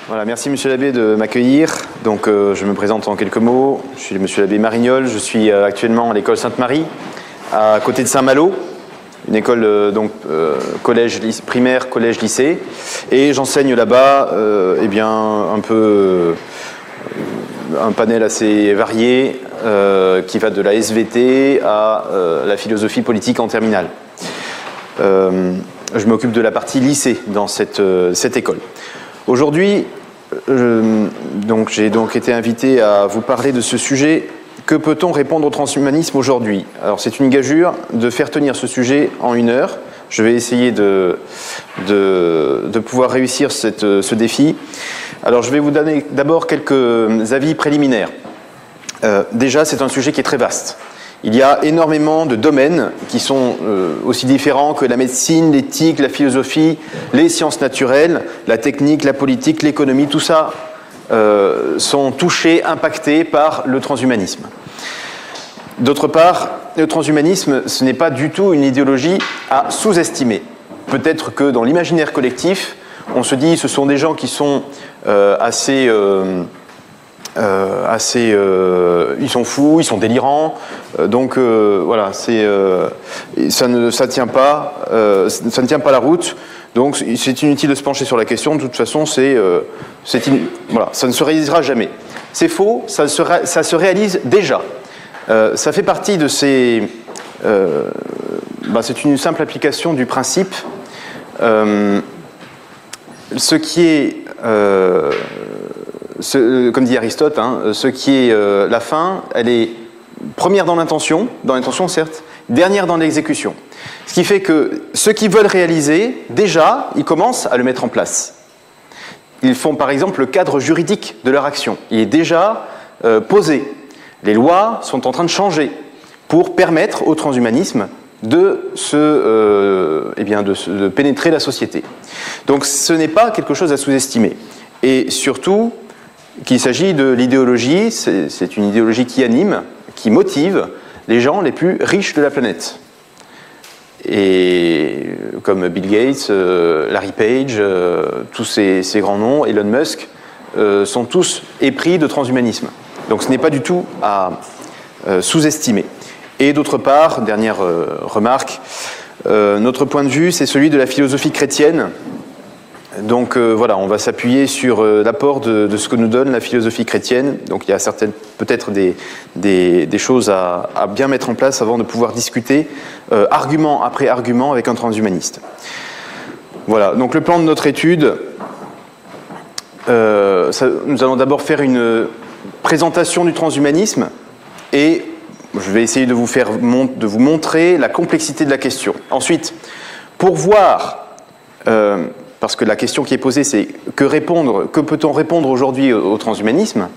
Voilà, merci Monsieur l'abbé de m'accueillir. Donc je me présente en quelques mots. Je suis Monsieur l'abbé Marignol. Je suis actuellement à l'école Sainte-Marie, à côté de Saint-Malo, une école collège, primaire, collège, lycée. Et j'enseigne là-bas un panel assez varié qui va de la SVT à la philosophie politique en terminale. Je m'occupe de la partie lycée dans cette école. Aujourd'hui, j'ai donc été invité à vous parler de ce sujet. Que peut-on répondre au transhumanisme aujourd'hui? Alors c'est une gageure de faire tenir ce sujet en 1 heure. Je vais essayer de pouvoir réussir ce défi. Alors je vais vous donner d'abord quelques avis préliminaires. Déjà, c'est un sujet qui est très vaste. Il y a énormément de domaines qui sont aussi différents que la médecine, l'éthique, la philosophie, les sciences naturelles, la technique, la politique, l'économie, tout ça sont touchés, impactés par le transhumanisme. D'autre part, le transhumanisme, ce n'est pas du tout une idéologie à sous-estimer. Peut-être que dans l'imaginaire collectif, on se dit que ce sont des gens qui sont ils sont fous, ils sont délirants, voilà, ça ne tient pas la route. Donc c'est inutile de se pencher sur la question. De toute façon, voilà, ça ne se réalisera jamais. C'est faux, ça se réalise déjà. Ça fait partie de ces. C'est une simple application du principe. Ce qui est comme dit Aristote, ce qui est la fin, elle est première dans l'intention certes, dernière dans l'exécution. Ce qui fait que ceux qui veulent réaliser, déjà, ils commencent à le mettre en place. Ils font par exemple le cadre juridique de leur action. Il est déjà posé. Les lois sont en train de changer pour permettre au transhumanisme de pénétrer la société. Donc ce n'est pas quelque chose à sous-estimer. Et surtout, qu'il s'agit de l'idéologie, c'est une idéologie qui anime, qui motive les gens les plus riches de la planète. Et comme Bill Gates, Larry Page, tous ces grands noms, Elon Musk, sont tous épris de transhumanisme. Donc ce n'est pas du tout à sous-estimer. Et d'autre part, dernière remarque, notre point de vue, c'est celui de la philosophie chrétienne. Donc voilà, on va s'appuyer sur l'apport de ce que nous donne la philosophie chrétienne. Donc il y a peut-être des choses à bien mettre en place avant de pouvoir discuter argument après argument avec un transhumaniste. Voilà, donc le plan de notre étude, nous allons d'abord faire une présentation du transhumanisme et je vais essayer de vous montrer la complexité de la question. Ensuite, pour voir... parce que la question qui est posée, c'est que peut-on répondre aujourd'hui au transhumanisme,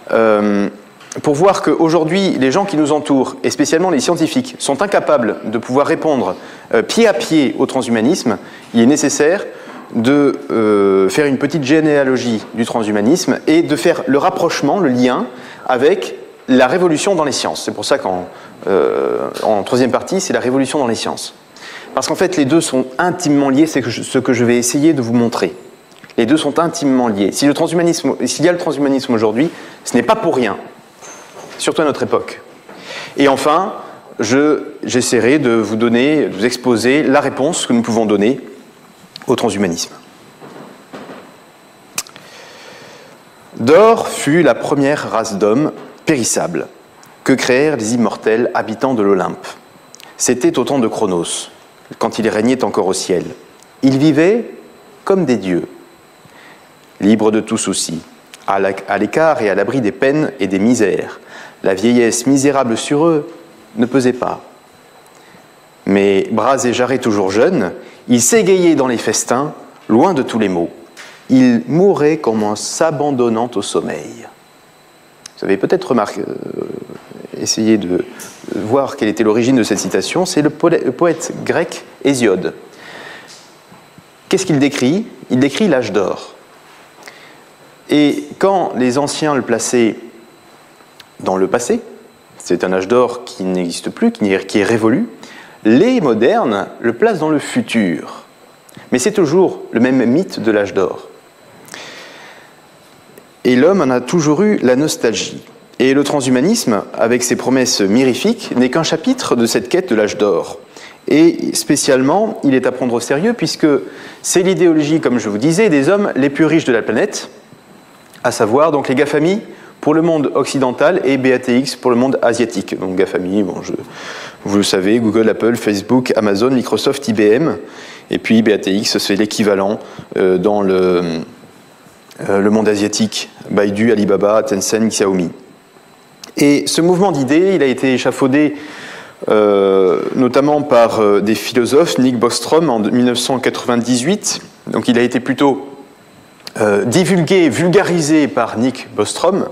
pour voir qu'aujourd'hui, les gens qui nous entourent, et spécialement les scientifiques, sont incapables de pouvoir répondre pied à pied au transhumanisme, il est nécessaire de faire une petite généalogie du transhumanisme et de faire le rapprochement, le lien avec la révolution dans les sciences. C'est pour ça qu'en troisième partie, c'est la révolution dans les sciences. Parce qu'en fait, les deux sont intimement liés, c'est ce que je vais essayer de vous montrer. Les deux sont intimement liés. S'il y a le transhumanisme aujourd'hui, ce n'est pas pour rien, surtout à notre époque. Et enfin, j'essaierai de vous exposer la réponse que nous pouvons donner au transhumanisme. Dor fut la première race d'hommes périssables que créèrent les immortels habitants de l'Olympe. C'était au temps de Chronos, quand il régnait encore au ciel. Ils vivaient comme des dieux, libres de tout souci, à l'écart et à l'abri des peines et des misères. La vieillesse misérable sur eux ne pesait pas. Mais bras et jarrets toujours jeunes, ils s'égayaient dans les festins, loin de tous les maux. Ils mouraient comme en s'abandonnant au sommeil. Vous avez peut-être essayé de voir quelle était l'origine de cette citation. C'est le poète grec Hésiode. Qu'est-ce qu'il décrit? Il décrit l'âge d'or. Et quand les anciens le plaçaient dans le passé, c'est un âge d'or qui n'existe plus, qui est révolu, les modernes le placent dans le futur. Mais c'est toujours le même mythe de l'âge d'or. Et l'homme en a toujours eu la nostalgie. Et le transhumanisme, avec ses promesses mirifiques, n'est qu'un chapitre de cette quête de l'âge d'or. Et spécialement, il est à prendre au sérieux puisque c'est l'idéologie, comme je vous disais, des hommes les plus riches de la planète, à savoir donc les GAFAMI pour le monde occidental et BATX pour le monde asiatique. Donc GAFAMI, bon, vous le savez, Google, Apple, Facebook, Amazon, Microsoft, IBM. Et puis BATX, c'est l'équivalent dans le monde asiatique, Baidu, Alibaba, Tencent, Xiaomi. Et ce mouvement d'idées, il a été échafaudé notamment par des philosophes, Nick Bostrom en 1998. Donc il a été plutôt divulgué, vulgarisé par Nick Bostrom.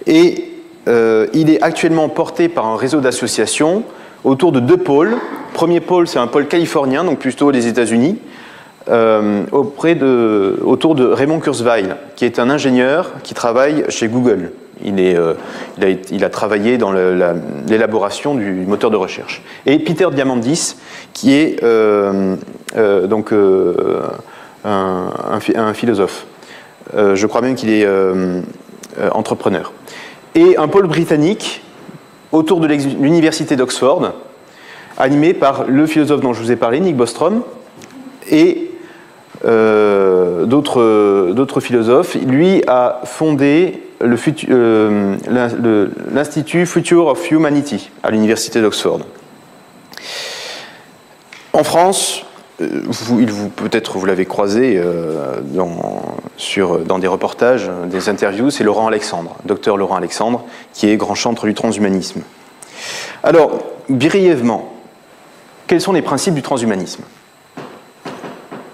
Et il est actuellement porté par un réseau d'associations autour de deux pôles. Premier pôle, c'est un pôle californien, donc plutôt les États-Unis, autour de Raymond Kurzweil, qui est un ingénieur qui travaille chez Google. Il a travaillé dans l'élaboration du moteur de recherche. Et Peter Diamandis, qui est donc un philosophe. Je crois même qu'il est entrepreneur. Et un pôle britannique autour de l'université d'Oxford, animé par le philosophe dont je vous ai parlé, Nick Bostrom, et d'autres philosophes. Lui a fondé l'Institut Future of Humanity à l'université d'Oxford. En France, peut-être vous l'avez croisé dans des reportages, des interviews, c'est Laurent Alexandre, docteur Laurent Alexandre, qui est grand chantre du transhumanisme. Alors, brièvement, quels sont les principes du transhumanisme?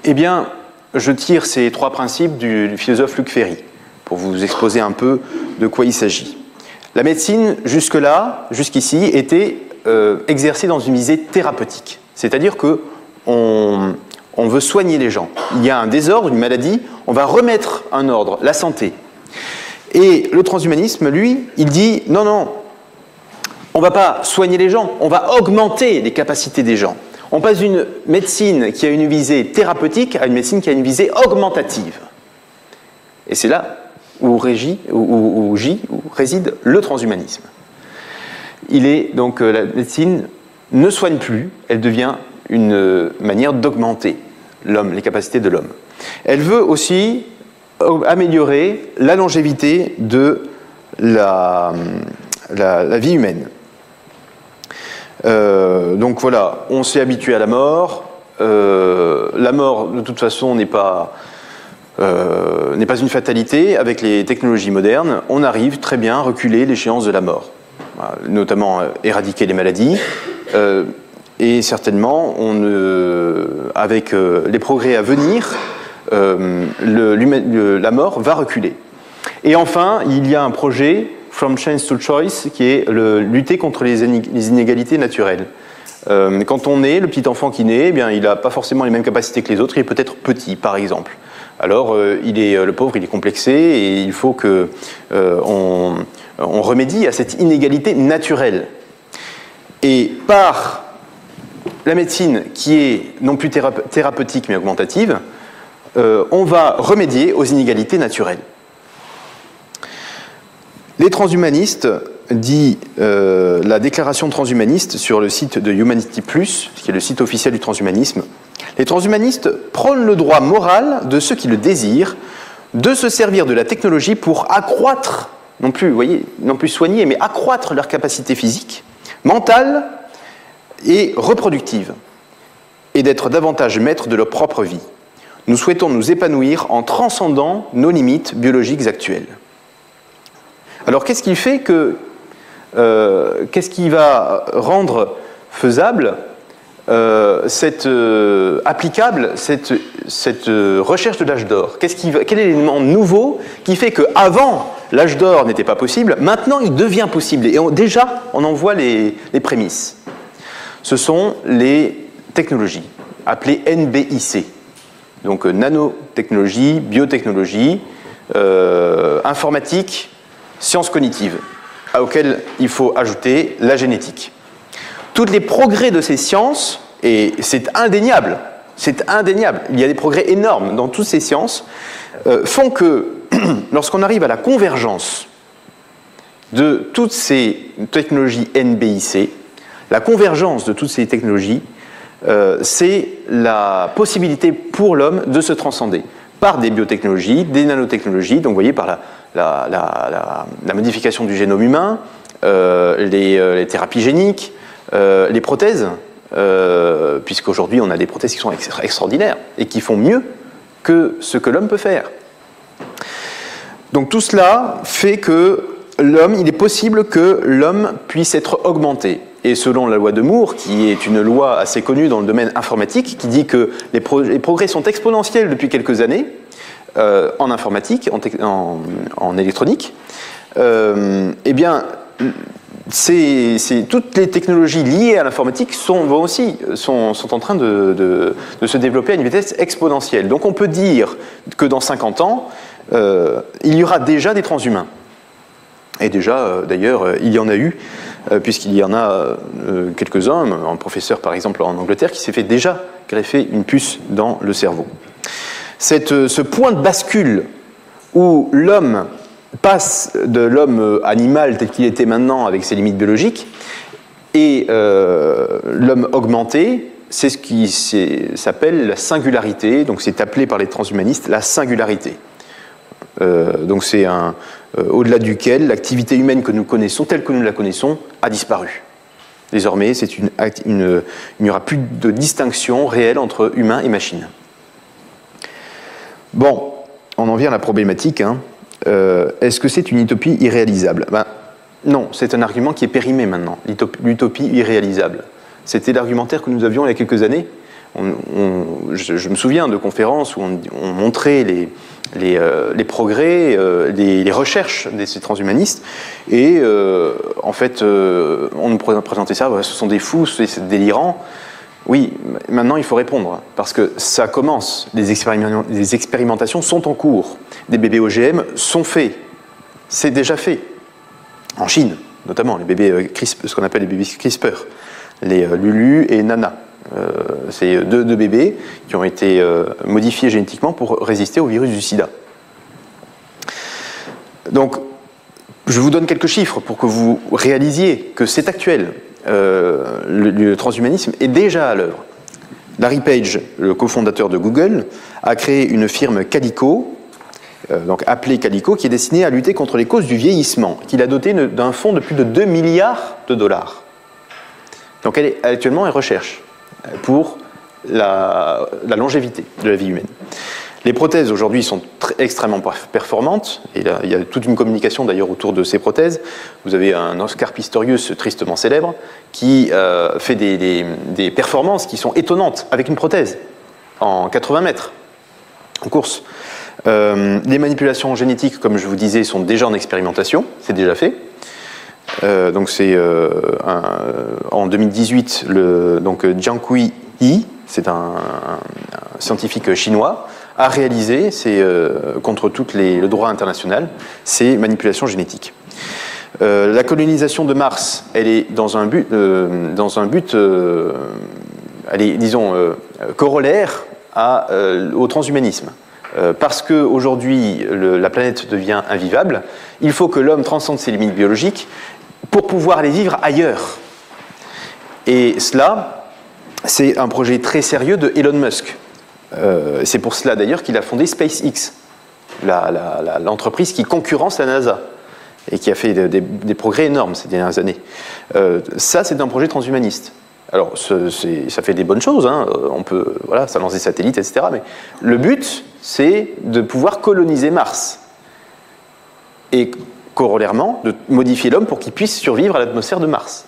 Eh bien, je tire ces trois principes du philosophe Luc Ferry, pour vous exposer un peu de quoi il s'agit. La médecine, jusqu'ici, était exercée dans une visée thérapeutique. C'est-à-dire qu'on veut soigner les gens. Il y a un désordre, une maladie, on va remettre un ordre, la santé. Et le transhumanisme, lui, il dit non, non, on ne va pas soigner les gens, on va augmenter les capacités des gens. On passe d'une médecine qui a une visée thérapeutique à une médecine qui a une visée augmentative. Et c'est là où réside le transhumanisme. Donc la médecine ne soigne plus, elle devient une manière d'augmenter l'homme, les capacités de l'homme. Elle veut aussi améliorer la longévité de la vie humaine. Donc voilà, on s'est habitué à la mort. La mort, de toute façon, n'est pas une fatalité. Avec les technologies modernes, on arrive très bien à reculer l'échéance de la mort, notamment éradiquer les maladies. Et certainement, avec les progrès à venir, la mort va reculer. Et enfin, il y a un projet, From Chance to Choice, qui est lutter contre les inégalités naturelles. Quand on naît, le petit enfant qui naît, eh bien, il n'a pas forcément les mêmes capacités que les autres, il est peut-être petit, par exemple. Alors, le pauvre, il est complexé, et il faut qu'on remédie à cette inégalité naturelle. Et par la médecine qui est non plus thérapeutique mais augmentative, on va remédier aux inégalités naturelles. Les transhumanistes, dit la déclaration transhumaniste sur le site de Humanity Plus, qui est le site officiel du transhumanisme, les transhumanistes prônent le droit moral de ceux qui le désirent de se servir de la technologie pour accroître, non plus soigner, mais accroître leur capacité physique, mentale et reproductive, et d'être davantage maîtres de leur propre vie. Nous souhaitons nous épanouir en transcendant nos limites biologiques actuelles. Alors qu'est-ce qui fait qu'est-ce qui va rendre faisable, applicable cette recherche de l'âge d'or? Quel est l'élément nouveau qui fait qu'avant, l'âge d'or n'était pas possible, maintenant il devient possible? Et déjà, on en voit les prémices. Ce sont les technologies, appelées NBIC. Donc nanotechnologie, biotechnologie, informatique, sciences cognitives, auxquelles il faut ajouter la génétique. Tous les progrès de ces sciences, et c'est indéniable, il y a des progrès énormes dans toutes ces sciences, font que lorsqu'on arrive à la convergence de toutes ces technologies NBIC, la convergence de toutes ces technologies, c'est la possibilité pour l'homme de se transcender par des biotechnologies, des nanotechnologies, donc vous voyez par la modification du génome humain, les thérapies géniques, les prothèses, puisqu'aujourd'hui on a des prothèses qui sont extraordinaires et qui font mieux que ce que l'homme peut faire. Donc tout cela fait que l'homme, il est possible que l'homme puisse être augmenté. Et selon la loi de Moore, qui est une loi assez connue dans le domaine informatique, qui dit que les progrès sont exponentiels depuis quelques années, en informatique, en électronique, eh bien, toutes les technologies liées à l'informatique sont en train de se développer à une vitesse exponentielle. Donc on peut dire que dans 50 ans, il y aura déjà des transhumains. Et déjà, d'ailleurs, il y en a eu, puisqu'il y en a quelques-uns, un professeur par exemple en Angleterre, qui s'est fait déjà greffer une puce dans le cerveau. Ce point de bascule où l'homme passe de l'homme animal tel qu'il était maintenant avec ses limites biologiques et l'homme augmenté, c'est ce qui s'appelle la singularité, donc c'est appelé par les transhumanistes la singularité. Donc c'est au-delà duquel l'activité humaine que nous connaissons, telle que nous la connaissons, a disparu. Désormais, il n'y aura plus de distinction réelle entre humain et machine. Bon, on en vient à la problématique. Est-ce que c'est une utopie irréalisable? Non, c'est un argument qui est périmé maintenant, l'utopie irréalisable. C'était l'argumentaire que nous avions il y a quelques années. Je me souviens de conférences où on montrait les progrès, les recherches de ces transhumanistes, et en fait, on nous présentait ça, ce sont des fous, c'est délirant. Oui, maintenant il faut répondre, parce que ça commence, les expérimentations sont en cours, des bébés OGM sont faits, c'est déjà fait, en Chine notamment, les bébés ce qu'on appelle les bébés CRISPR, les Lulu et Nana. C'est deux bébés qui ont été modifiés génétiquement pour résister au virus du sida. Donc, je vous donne quelques chiffres pour que vous réalisiez que c'est actuel. Le transhumanisme est déjà à l'œuvre. Larry Page, le cofondateur de Google, a créé une firme Calico, donc appelée Calico, qui est destinée à lutter contre les causes du vieillissement, qu'il a doté d'un fonds de plus de 2 milliards de dollars. Donc elle est actuellement en recherche pour la longévité de la vie humaine. Les prothèses aujourd'hui sont extrêmement performantes, et là, il y a toute une communication d'ailleurs autour de ces prothèses. Vous avez un Oscar Pistorius tristement célèbre qui fait des performances qui sont étonnantes avec une prothèse en 80 mètres en course. Les manipulations génétiques, comme je vous disais, sont déjà en expérimentation, c'est déjà fait. Donc c'est en 2018, Jiankui Yi, c'est un scientifique chinois, a réalisé, contre tout le droit international, ces manipulations génétiques. La colonisation de Mars, elle est dans un but elle est, disons, corollaire au transhumanisme. Parce qu'aujourd'hui, la planète devient invivable, il faut que l'homme transcende ses limites biologiques pour pouvoir aller vivre ailleurs. Et cela, c'est un projet très sérieux de Elon Musk. C'est pour cela d'ailleurs qu'il a fondé SpaceX, l'entreprise qui concurrence la NASA et qui a fait des progrès énormes ces dernières années. Ça, c'est un projet transhumaniste. Alors, ça fait des bonnes choses, hein. Ça lance des satellites, etc. Mais le but, c'est de pouvoir coloniser Mars. Et corollairement, de modifier l'homme pour qu'il puisse survivre à l'atmosphère de Mars.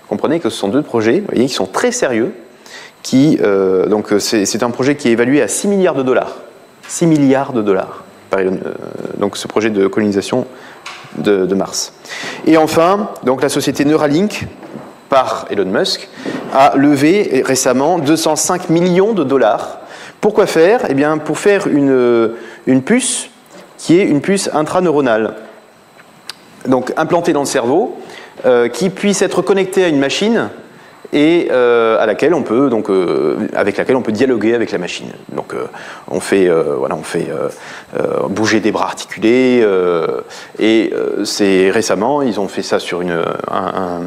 Vous comprenez que ce sont deux projets, vous voyez, qui sont très sérieux. Donc, c'est un projet qui est évalué à 6 milliards de dollars. 6 milliards de dollars. Donc, ce projet de colonisation de Mars. Et enfin, donc, la société Neuralink, par Elon Musk, a levé récemment 205 millions de dollars. Pourquoi faire? Eh bien, pour faire une puce qui est une puce intraneuronale, donc implantée dans le cerveau, qui puisse être connectée à une machine et à laquelle on peut, donc, avec laquelle on peut dialoguer avec la machine. Donc on fait bouger des bras articulés, et récemment ils ont fait ça sur un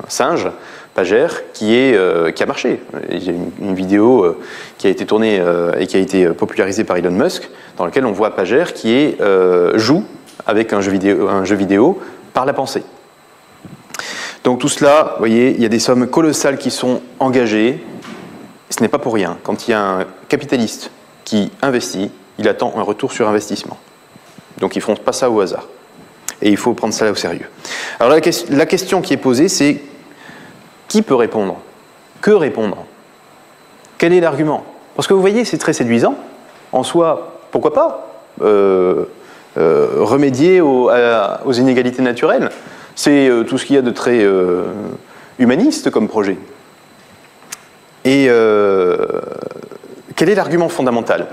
singe pagère qui a marché. Il y a une vidéo qui a été tournée et qui a été popularisée par Elon Musk, dans laquelle on voit Pagère qui joue avec un jeu vidéo par la pensée. Donc tout cela, vous voyez, il y a des sommes colossales qui sont engagées. Ce n'est pas pour rien. Quand il y a un capitaliste qui investit, il attend un retour sur investissement. Donc ils ne font pas ça au hasard. Et il faut prendre ça au sérieux. Alors la question qui est posée, c'est qui peut répondre? Que répondre? Quel est l'argument? Parce que vous voyez, c'est très séduisant. En soi, pourquoi pas remédier aux inégalités naturelles? C'est tout ce qu'il y a de très humaniste comme projet. Et quel est l'argument fondamental?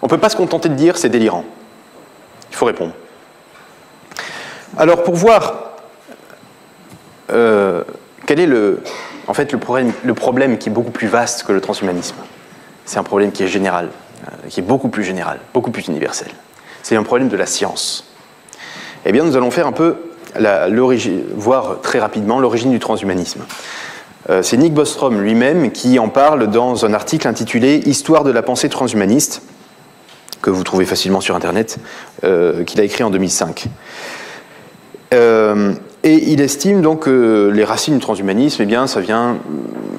On ne peut pas se contenter de dire c'est délirant. Il faut répondre. Alors pour voir quel est le problème qui est beaucoup plus vaste que le transhumanisme, c'est un problème qui est général, qui est beaucoup plus général, beaucoup plus universel. C'est un problème de la science. Eh bien, nous allons faire un peu voir très rapidement l'origine du transhumanisme. C'est Nick Bostrom lui-même qui en parle dans un article intitulé « Histoire de la pensée transhumaniste », que vous trouvez facilement sur Internet, qu'il a écrit en 2005. Et il estime donc que les racines du transhumanisme, eh bien, ça vient...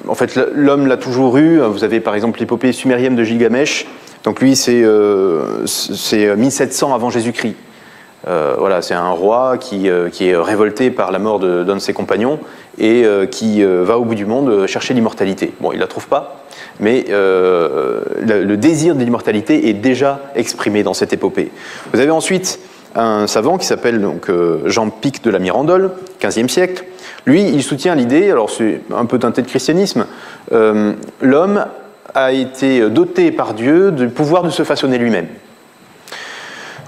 En fait, l'homme l'a toujours eu. Vous avez par exemple l'épopée sumérienne de Gilgamesh. Donc lui, c'est 1700 avant Jésus-Christ. Voilà, c'est un roi qui est révolté par la mort d'un de ses compagnons et qui va au bout du monde chercher l'immortalité. Bon, il ne la trouve pas, mais le désir de l'immortalité est déjà exprimé dans cette épopée. Vous avez ensuite un savant qui s'appelle donc Jean Pic de la Mirandole, 15e siècle. Lui, il soutient l'idée, alors c'est un peu teinté de christianisme, l'homme a été doté par Dieu du pouvoir de se façonner lui-même.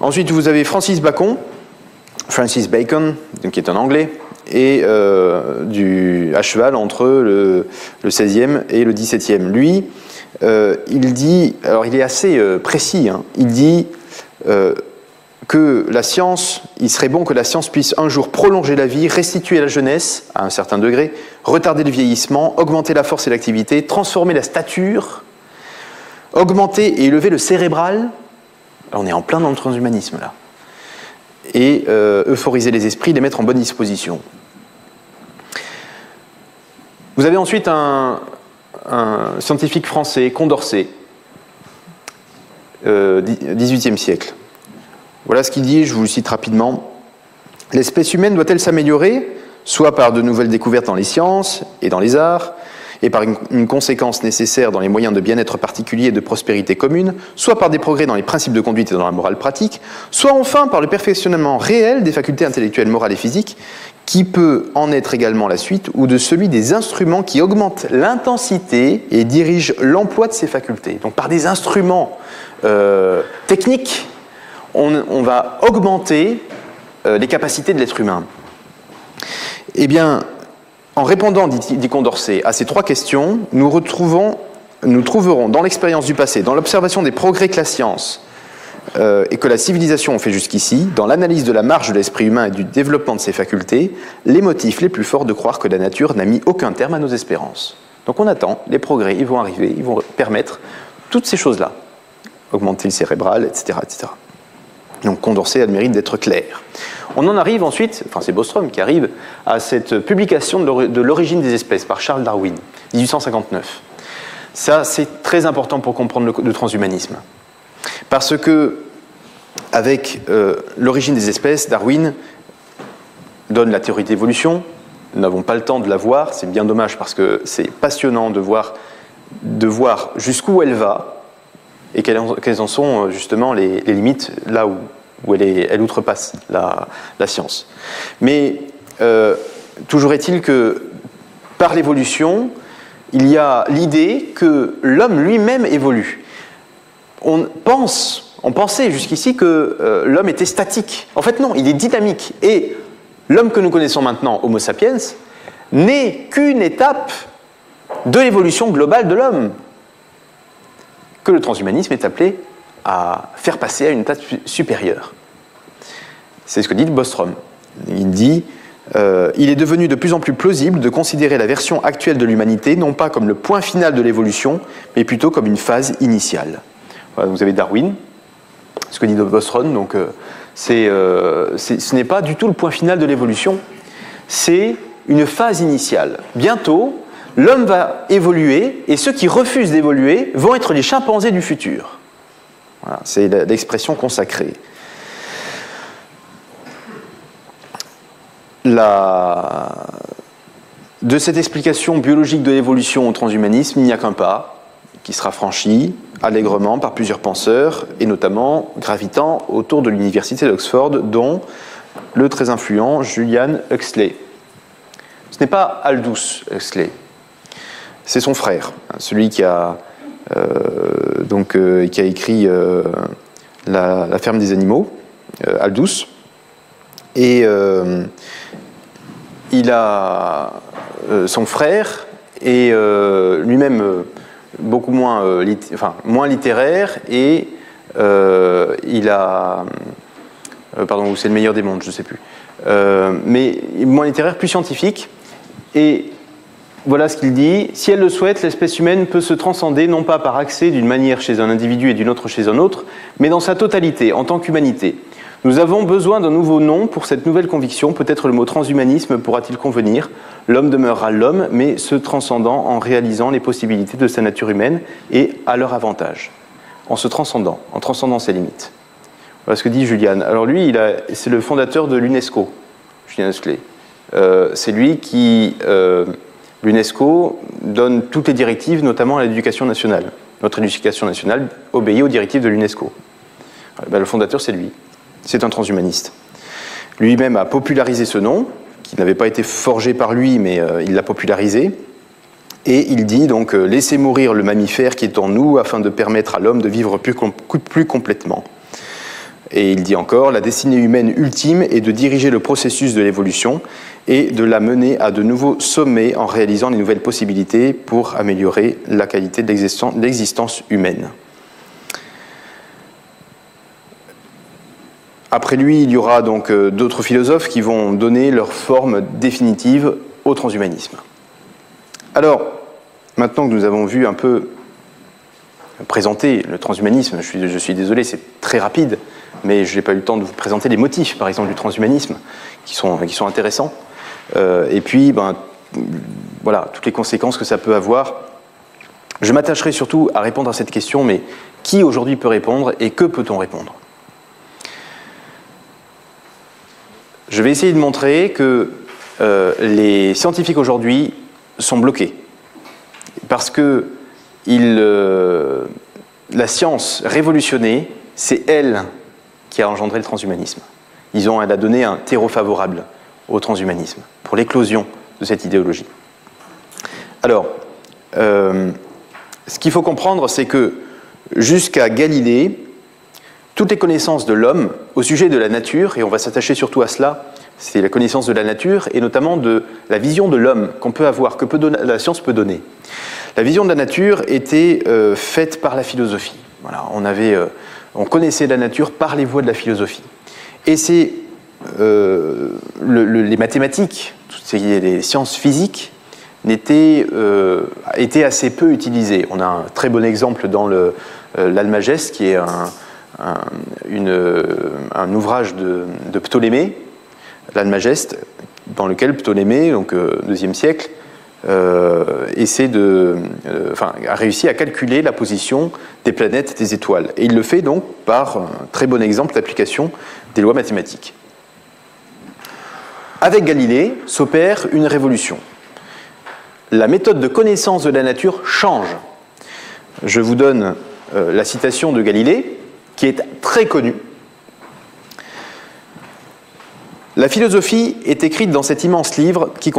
Ensuite, vous avez Francis Bacon, qui est un Anglais, et à cheval entre le 16e et le 17e. Lui, il dit, alors il est assez précis, hein, il dit que la science, il serait bon que la science puisse un jour prolonger la vie, restituer la jeunesse à un certain degré, retarder le vieillissement, augmenter la force et l'activité, transformer la stature, augmenter et élever le cérébral. On est en plein dans le transhumanisme là. Et euphoriser les esprits, les mettre en bonne disposition. Vous avez ensuite un scientifique français, Condorcet, 18e siècle. Voilà ce qu'il dit, je vous le cite rapidement. « L'espèce humaine doit-elle s'améliorer, soit par de nouvelles découvertes dans les sciences et dans les arts, et par une conséquence nécessaire dans les moyens de bien-être particulier et de prospérité commune, soit par des progrès dans les principes de conduite et dans la morale pratique, soit enfin par le perfectionnement réel des facultés intellectuelles, morales et physiques, qui peut en être également la suite, ou de celui des instruments qui augmentent l'intensité et dirigent l'emploi de ces facultés. » Donc par des instruments techniques, on va augmenter les capacités de l'être humain. Eh bien, en répondant, dit Condorcet, à ces trois questions, nous trouverons dans l'expérience du passé, dans l'observation des progrès que la science et que la civilisation ont fait jusqu'ici, dans l'analyse de la marche de l'esprit humain et du développement de ses facultés, les motifs les plus forts de croire que la nature n'a mis aucun terme à nos espérances. Donc on attend, les progrès, ils vont arriver, ils vont permettre toutes ces choses-là, augmenter le cérébral, etc., etc. Donc Condorcet a le mérite d'être clair. On en arrive ensuite, enfin c'est Bostrom qui arrive, à cette publication de l'origine des espèces par Charles Darwin, 1859. Ça, c'est très important pour comprendre le transhumanisme. Parce que, avec l'origine des espèces, Darwin donne la théorie de l'évolution. Nous n'avons pas le temps de la voir, c'est bien dommage parce que c'est passionnant de voir jusqu'où elle va, et quelles en sont justement les limites là où elle outrepasse la science. Mais toujours est-il que par l'évolution, il y a l'idée que l'homme lui-même évolue. On pensait jusqu'ici que l'homme était statique. En fait non, il est dynamique. Et l'homme que nous connaissons maintenant, Homo sapiens, n'est qu'une étape de l'évolution globale de l'homme, que le transhumanisme est appelé à faire passer à une étape supérieure. C'est ce que dit Bostrom. Il dit il est devenu de plus en plus plausible de considérer la version actuelle de l'humanité non pas comme le point final de l'évolution, mais plutôt comme une phase initiale. Voilà, vous avez Darwin, ce que dit Bostrom, donc ce n'est pas du tout le point final de l'évolution, c'est une phase initiale. Bientôt, l'homme va évoluer, et ceux qui refusent d'évoluer vont être les chimpanzés du futur. Voilà, c'est l'expression consacrée. De cette explication biologique de l'évolution au transhumanisme, il n'y a qu'un pas qui sera franchi allègrement par plusieurs penseurs, et notamment gravitant autour de l'université d'Oxford, dont le très influent Julian Huxley. Ce n'est pas Aldous Huxley, c'est son frère, celui qui a écrit La ferme des animaux, Aldous. Et il a son frère est lui-même beaucoup moins, moins littéraire, et il a pardon, c'est le meilleur des mondes, je ne sais plus, mais moins littéraire, plus scientifique. Et voilà ce qu'il dit: si elle le souhaite, l'espèce humaine peut se transcender non pas par accès d'une manière chez un individu et d'une autre chez un autre, mais dans sa totalité, en tant qu'humanité. Nous avons besoin d'un nouveau nom pour cette nouvelle conviction. Peut-être le mot transhumanisme pourra-t-il convenir. L'homme demeurera l'homme, mais se transcendant en réalisant les possibilités de sa nature humaine et à leur avantage. En se transcendant, en transcendant ses limites. Voilà ce que dit Julian. Alors lui, c'est le fondateur de l'UNESCO, Julian Huxley. C'est lui qui, l'UNESCO, donne toutes les directives, notamment à l'éducation nationale. Notre éducation nationale obéit aux directives de l'UNESCO. Le fondateur, c'est lui. C'est un transhumaniste. Lui-même a popularisé ce nom, qui n'avait pas été forgé par lui, mais il l'a popularisé. Et il dit donc « Laissez mourir le mammifère qui est en nous afin de permettre à l'homme de vivre plus complètement ». Et il dit encore « La destinée humaine ultime est de diriger le processus de l'évolution et de la mener à de nouveaux sommets en réalisant les nouvelles possibilités pour améliorer la qualité de l'existence humaine ». Après lui, il y aura donc d'autres philosophes qui vont donner leur forme définitive au transhumanisme. Alors, maintenant que nous avons vu un peu présenter le transhumanisme, je suis désolé, c'est très rapide, mais je n'ai pas eu le temps de vous présenter les motifs, par exemple, du transhumanisme, qui sont intéressants. Et puis, voilà, toutes les conséquences que ça peut avoir. Je m'attacherai surtout à répondre à cette question, mais qui aujourd'hui peut répondre et que peut-on répondre ? Je vais essayer de montrer que les scientifiques aujourd'hui sont bloqués parce que la science révolutionnée, c'est elle qui a engendré le transhumanisme. Elle a donné un terreau favorable au transhumanisme pour l'éclosion de cette idéologie. Alors, ce qu'il faut comprendre, c'est que jusqu'à Galilée, toutes les connaissances de l'homme au sujet de la nature, et on va s'attacher surtout à cela, c'est la connaissance de la nature et notamment de la vision de l'homme qu'on peut avoir, que la science peut donner. La vision de la nature était faite par la philosophie. Voilà, on connaissait la nature par les voies de la philosophie. Et c'est les mathématiques, les sciences physiques, étaient assez peu utilisées. On a un très bon exemple dans l'Almageste, qui est un ouvrage de Ptolémée, l'Almageste, dans lequel Ptolémée, donc IIe siècle, a réussi à calculer la position des planètes et des étoiles. Et il le fait donc par un très bon exemple d'application des lois mathématiques. Avec Galilée s'opère une révolution. La méthode de connaissance de la nature change. Je vous donne la citation de Galilée, qui est très connue. La philosophie est écrite dans cet immense livre qui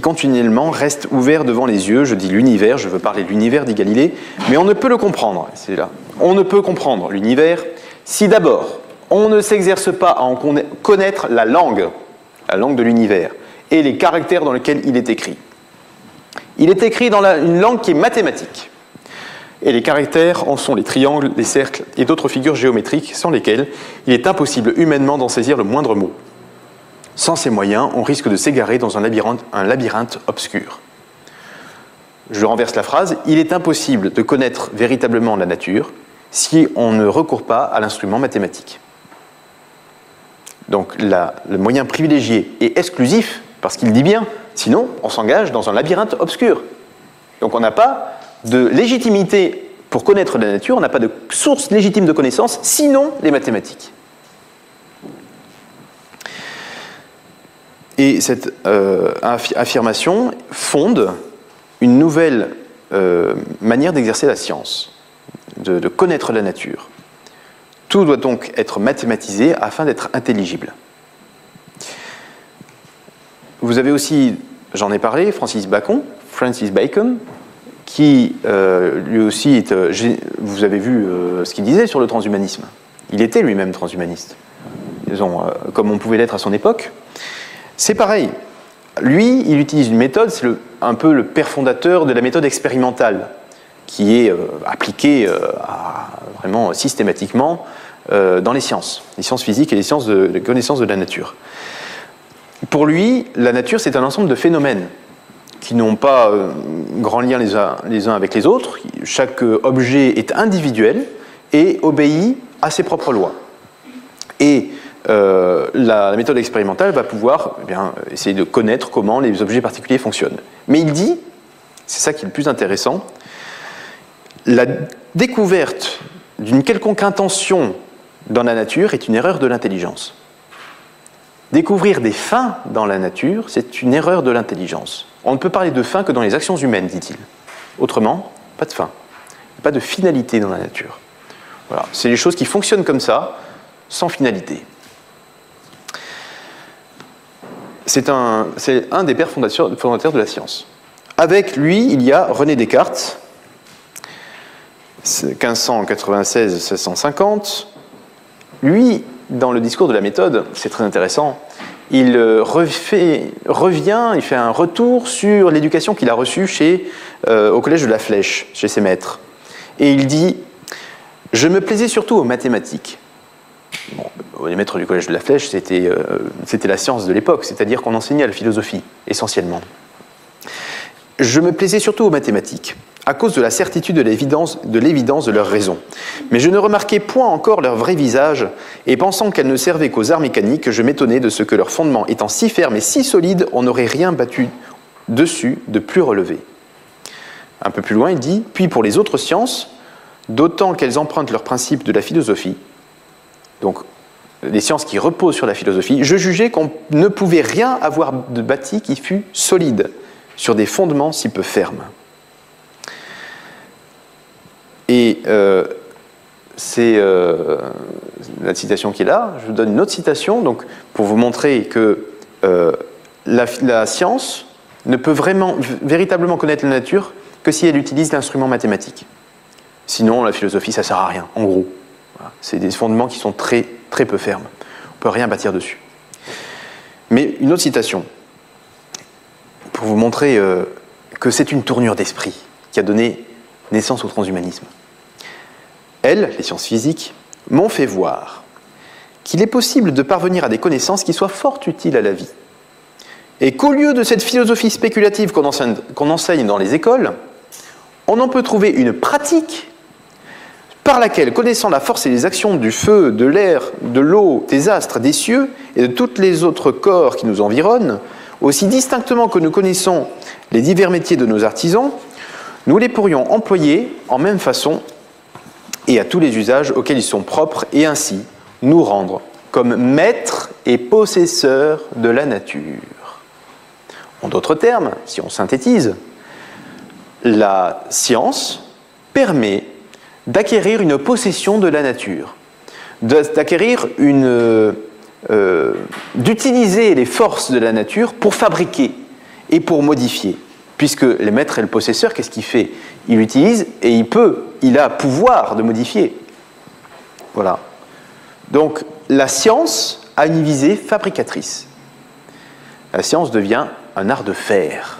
continuellement reste ouvert devant les yeux. Je dis l'univers, je veux parler de l'univers, dit Galilée, mais on ne peut le comprendre. C'est là. On ne peut comprendre l'univers si d'abord on ne s'exerce pas à en connaître la langue de l'univers, et les caractères dans lesquels il est écrit. Il est écrit dans une langue qui est mathématique. Et les caractères en sont les triangles, les cercles et d'autres figures géométriques sans lesquelles il est impossible humainement d'en saisir le moindre mot. Sans ces moyens, on risque de s'égarer dans un labyrinthe obscur. Je renverse la phrase. Il est impossible de connaître véritablement la nature si on ne recourt pas à l'instrument mathématique. Donc le moyen privilégié et exclusif, parce qu'il dit bien, sinon on s'engage dans un labyrinthe obscur. Donc on n'a pas de légitimité pour connaître la nature, on n'a pas de source légitime de connaissance, sinon les mathématiques. Et cette affirmation fonde une nouvelle manière d'exercer la science, de connaître la nature. Tout doit donc être mathématisé afin d'être intelligible. Vous avez aussi, j'en ai parlé, Francis Bacon, qui lui aussi, vous avez vu ce qu'il disait sur le transhumanisme. Il était lui-même transhumaniste, disons, comme on pouvait l'être à son époque. C'est pareil. Lui, il utilise une méthode, c'est un peu le père fondateur de la méthode expérimentale, qui est appliquée vraiment systématiquement dans les sciences physiques et les sciences de connaissance de la nature. Pour lui, la nature, c'est un ensemble de phénomènes qui n'ont pas grand lien les uns avec les autres. Chaque objet est individuel et obéit à ses propres lois. Et la méthode expérimentale va pouvoir essayer de connaître comment les objets particuliers fonctionnent. Mais il dit, c'est ça qui est le plus intéressant, la découverte d'une quelconque intention dans la nature est une erreur de l'intelligence. Découvrir des fins dans la nature, c'est une erreur de l'intelligence. On ne peut parler de fin que dans les actions humaines, dit-il. Autrement, pas de fin, pas de finalité dans la nature. Voilà. C'est les choses qui fonctionnent comme ça, sans finalité. C'est un des pères fondateurs de la science. Avec lui, il y a René Descartes, 1596-1650. Lui, dans le discours de la méthode, c'est très intéressant, il revient, il fait un retour sur l'éducation qu'il a reçue au collège de la Flèche, chez ses maîtres. Et il dit « Je me plaisais surtout aux mathématiques ». Bon, les maîtres du collège de la Flèche, c'était la science de l'époque, c'est-à-dire qu'on enseignait la philosophie, essentiellement. « Je me plaisais surtout aux mathématiques, à cause de la certitude de l'évidence de leur raison. Mais je ne remarquais point encore leur vrai visage, et pensant qu'elles ne servaient qu'aux arts mécaniques, je m'étonnais de ce que leur fondement étant si ferme et si solide, on n'aurait rien battu dessus de plus relevé. » Un peu plus loin, il dit « Puis pour les autres sciences, d'autant qu'elles empruntent leurs principes de la philosophie, donc les sciences qui reposent sur la philosophie, je jugeais qu'on ne pouvait rien avoir de bâti qui fût solide, sur des fondements si peu fermes. » Et c'est la citation qui est là. Je vous donne une autre citation donc, pour vous montrer que la science ne peut véritablement connaître la nature que si elle utilise l'instrument mathématique. Sinon, la philosophie, ça ne sert à rien, en gros. Voilà. C'est des fondements qui sont très, très peu fermes. On ne peut rien bâtir dessus. Mais une autre citation, pour vous montrer que c'est une tournure d'esprit qui a donné naissance au transhumanisme. Elles, les sciences physiques, m'ont fait voir qu'il est possible de parvenir à des connaissances qui soient fort utiles à la vie. Et qu'au lieu de cette philosophie spéculative qu'on enseigne dans les écoles, on en peut trouver une pratique par laquelle, connaissant la force et les actions du feu, de l'air, de l'eau, des astres, des cieux et de tous les autres corps qui nous environnent, aussi distinctement que nous connaissons les divers métiers de nos artisans, nous les pourrions employer en même façon et à tous les usages auxquels ils sont propres, et ainsi nous rendre comme maîtres et possesseurs de la nature. En d'autres termes, si on synthétise, la science permet d'acquérir une possession de la nature, d'utiliser les forces de la nature pour fabriquer et pour modifier. Puisque le maître et le possesseur, qu'est-ce qu'il fait? Il utilise et il a pouvoir de modifier. Voilà. Donc, la science a une visée fabricatrice. la science devient un art de faire.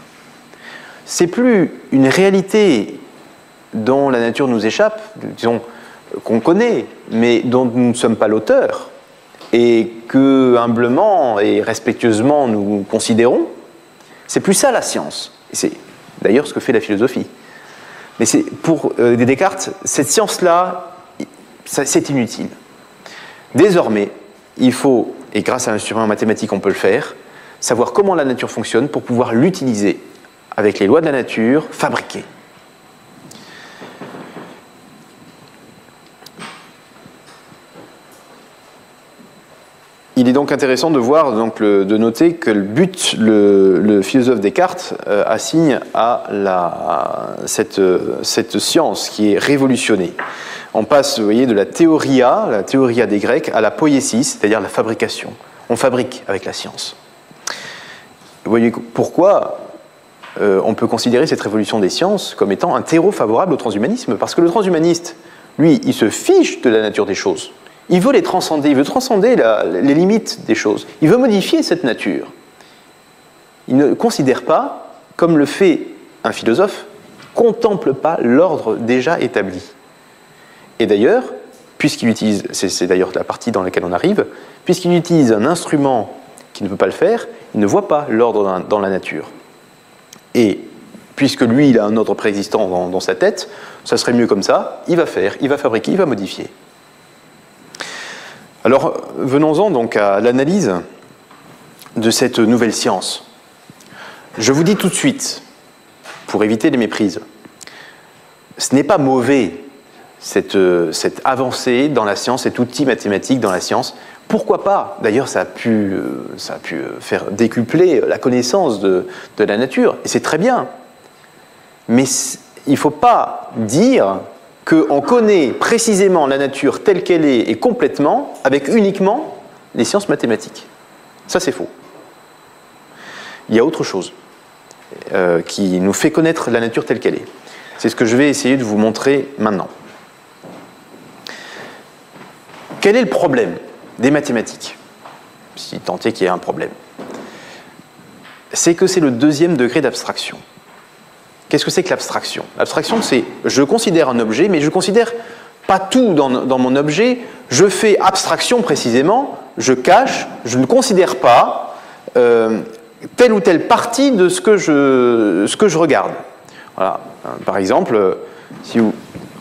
C'est plus une réalité dont la nature nous échappe, disons, qu'on connaît, mais dont nous ne sommes pas l'auteur, et que humblement et respectueusement nous considérons. C'est plus ça la science. Et c'est d'ailleurs ce que fait la philosophie. Mais pour Descartes, cette science-là, c'est inutile. Désormais, il faut, et grâce à un instrument mathématique on peut le faire, savoir comment la nature fonctionne pour pouvoir l'utiliser avec les lois de la nature, fabriquer. Il est donc intéressant de voir, de noter que le but, le philosophe Descartes assigne à cette science qui est révolutionnée. On passe, vous voyez, de la théoria des Grecs, à la poiesis, c'est-à-dire la fabrication. On fabrique avec la science. Vous voyez pourquoi on peut considérer cette révolution des sciences comme étant un terreau favorable au transhumanisme, parce que le transhumaniste, lui, il se fiche de la nature des choses. Il veut les transcender, il veut transcender les limites des choses. Il veut modifier cette nature. Il ne considère pas, comme le fait un philosophe, contemple pas l'ordre déjà établi. Et d'ailleurs, puisqu'il utilise, c'est d'ailleurs la partie dans laquelle on arrive, puisqu'il utilise un instrument qui ne peut pas le faire, il ne voit pas l'ordre dans la nature. Et puisque lui, il a un ordre préexistant dans sa tête, ça serait mieux comme ça, il va faire, il va fabriquer, il va modifier. Alors, venons-en donc à l'analyse de cette nouvelle science. Je vous dis tout de suite, pour éviter les méprises, ce n'est pas mauvais, cette avancée dans la science, cet outil mathématique dans la science. Pourquoi pas? D'ailleurs, ça a pu faire décupler la connaissance de la nature, et c'est très bien. Mais il ne faut pas dire qu'on connaît précisément la nature telle qu'elle est et complètement avec uniquement les sciences mathématiques. Ça, c'est faux. Il y a autre chose qui nous fait connaître la nature telle qu'elle est. C'est ce que je vais essayer de vous montrer maintenant. Quel est le problème des mathématiques, si tant est qu'il y ait un problème? C'est que c'est le deuxième degré d'abstraction. Qu'est-ce que c'est que l'abstraction? L'abstraction, c'est je considère un objet, mais je ne considère pas tout dans mon objet, je fais abstraction précisément, je cache, je ne considère pas telle ou telle partie de ce que je regarde. Voilà. Par exemple, si vous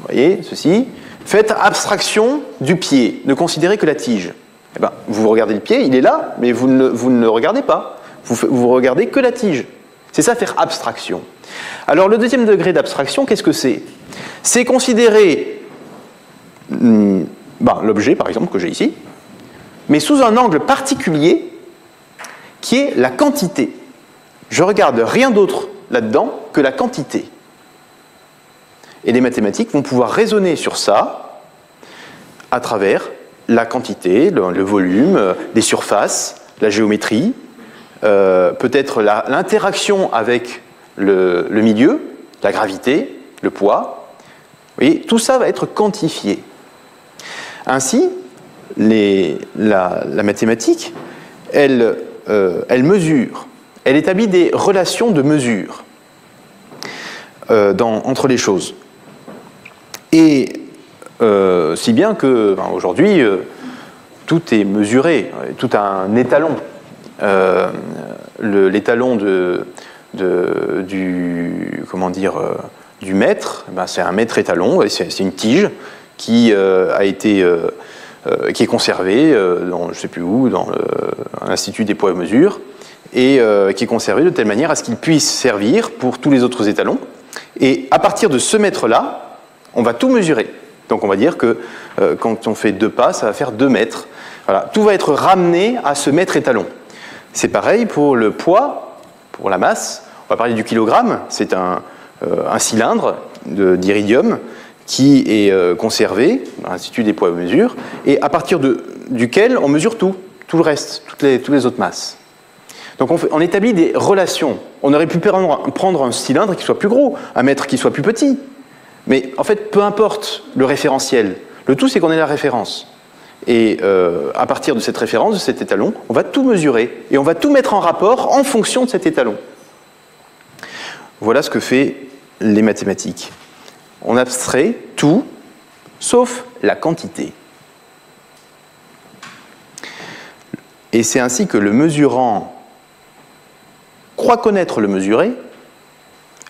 voyez ceci, faites abstraction du pied, ne considérez que la tige. Eh ben, vous regardez le pied, il est là, mais vous ne le regardez pas. Vous regardez que la tige. C'est ça, faire abstraction. Alors, le deuxième degré d'abstraction, qu'est-ce que c'est? C'est considérer l'objet, par exemple, que j'ai ici, mais sous un angle particulier qui est la quantité. Je regarde rien d'autre là-dedans que la quantité. Et les mathématiques vont pouvoir raisonner sur ça à travers la quantité, le volume, les surfaces, la géométrie, peut-être l'interaction avec le milieu, la gravité, le poids. Vous voyez, tout ça va être quantifié. Ainsi, la mathématique, elle mesure, elle établit des relations de mesure entre les choses. Et si bien que aujourd'hui, tout est mesuré, tout a un étalon. L'étalon du mètre, c'est un mètre étalon, c'est une tige qui est conservée dans, je ne sais plus où, dans l'Institut des poids et mesures, et qui est conservée de telle manière à ce qu'il puisse servir pour tous les autres étalons. Et à partir de ce mètre-là, on va tout mesurer. Donc on va dire que quand on fait 2 pas, ça va faire 2 mètres. Voilà. Tout va être ramené à ce mètre étalon. C'est pareil pour le poids, pour la masse. On va parler du kilogramme. C'est un cylindre d'iridium qui est conservé dans l'Institut des poids et mesures, et à partir duquel on mesure tout le reste, toutes les autres masses. Donc on établit des relations. On aurait pu prendre un cylindre qui soit plus gros, un mètre qui soit plus petit. Mais en fait, peu importe le référentiel. Le tout, c'est qu'on ait la référence. Et à partir de cette référence, de cet étalon, on va tout mesurer et on va tout mettre en rapport en fonction de cet étalon. Voilà ce que fait les mathématiques. On abstrait tout, sauf la quantité. Et c'est ainsi que le mesurant croit connaître le mesuré,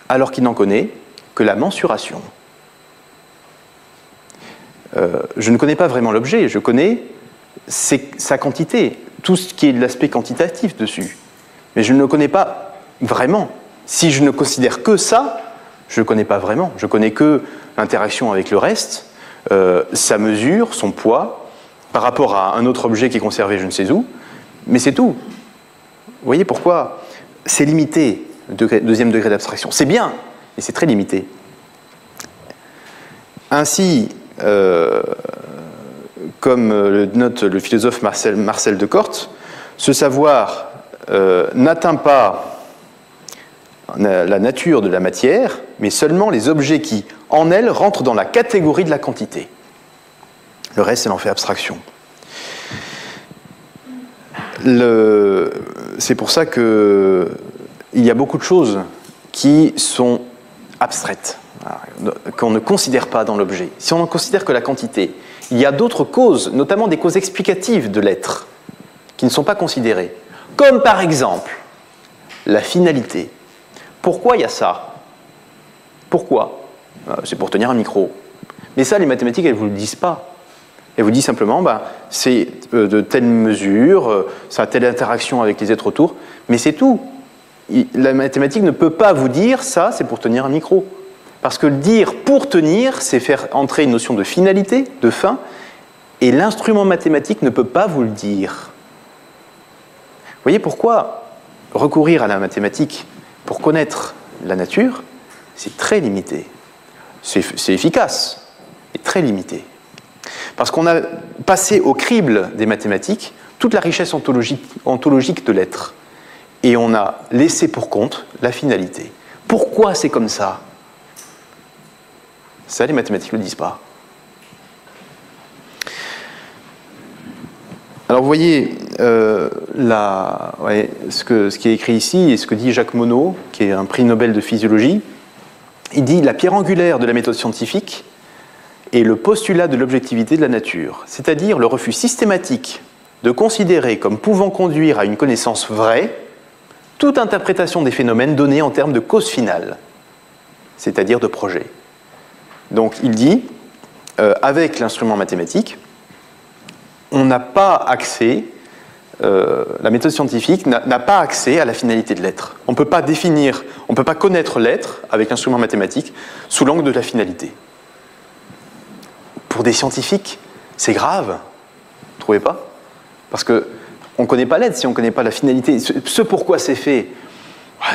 alors qu'il n'en connaît que la mensuration. Je ne connais pas vraiment l'objet, je connais sa quantité, tout ce qui est de l'aspect quantitatif dessus. Mais je ne le connais pas vraiment. Si je ne considère que ça, je ne le connais pas vraiment. Je connais que l'interaction avec le reste, sa mesure, son poids, par rapport à un autre objet qui est conservé je ne sais où, mais c'est tout. Vous voyez pourquoi c'est limité, le deuxième degré d'abstraction. C'est bien, mais c'est très limité. Ainsi, comme le note le philosophe Marcel Decorte, ce savoir n'atteint pas la nature de la matière, mais seulement les objets qui, en elle, rentrent dans la catégorie de la quantité. Le reste, elle en fait abstraction. C'est pour ça qu'il y a beaucoup de choses qui sont abstraites, qu'on ne considère pas dans l'objet. Si on ne considère que la quantité, il y a d'autres causes, notamment des causes explicatives de l'être, qui ne sont pas considérées. Comme par exemple, la finalité. Pourquoi il y a ça? Pourquoi? C'est pour tenir un micro. Mais ça, les mathématiques, elles ne vous le disent pas. Elles vous disent simplement, c'est de telle mesure, ça a telle interaction avec les êtres autour, mais c'est tout. La mathématique ne peut pas vous dire, ça, c'est pour tenir un micro. Parce que le dire pour tenir, c'est faire entrer une notion de finalité, de fin, et l'instrument mathématique ne peut pas vous le dire. Vous voyez pourquoi recourir à la mathématique pour connaître la nature, c'est très limité. C'est efficace, mais très limité. Parce qu'on a passé au crible des mathématiques toute la richesse ontologique de l'être. Et on a laissé pour compte la finalité. Pourquoi c'est comme ça? Ça, les mathématiques ne le disent pas. Alors vous voyez, ce qui est écrit ici, et ce que dit Jacques Monod, qui est un prix Nobel de physiologie, il dit « La pierre angulaire de la méthode scientifique est le postulat de l'objectivité de la nature, c'est-à-dire le refus systématique de considérer comme pouvant conduire à une connaissance vraie toute interprétation des phénomènes donnés en termes de cause finale, c'est-à-dire de projet. » Donc il dit, avec l'instrument mathématique, on n'a pas accès, la méthode scientifique n'a pas accès à la finalité de l'être. On ne peut pas définir, on ne peut pas connaître l'être avec l'instrument mathématique sous l'angle de la finalité. Pour des scientifiques, c'est grave, vous ne trouvez pas? Parce qu'on ne connaît pas l'être si on ne connaît pas la finalité. Ce pourquoi c'est fait,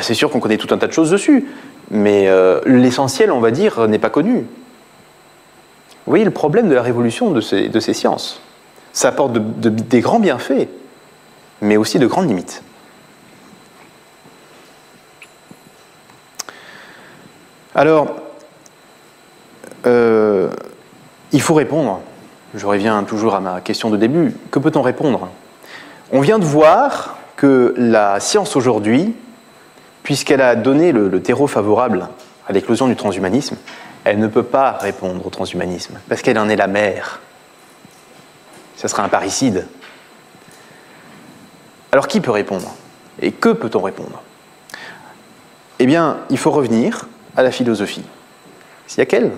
c'est sûr qu'on connaît tout un tas de choses dessus, mais l'essentiel, on va dire, n'est pas connu. Vous voyez le problème de la révolution de ces sciences. Ça apporte des grands bienfaits, mais aussi de grandes limites. Alors, il faut répondre. Je reviens toujours à ma question de début. Que peut-on répondre? On vient de voir que la science aujourd'hui, puisqu'elle a donné le terreau favorable à l'éclosion du transhumanisme, elle ne peut pas répondre au transhumanisme, parce qu'elle en est la mère. Ça serait un parricide. Alors qui peut répondre? Et que peut-on répondre? Eh bien, il faut revenir à la philosophie. Il y a qu'elle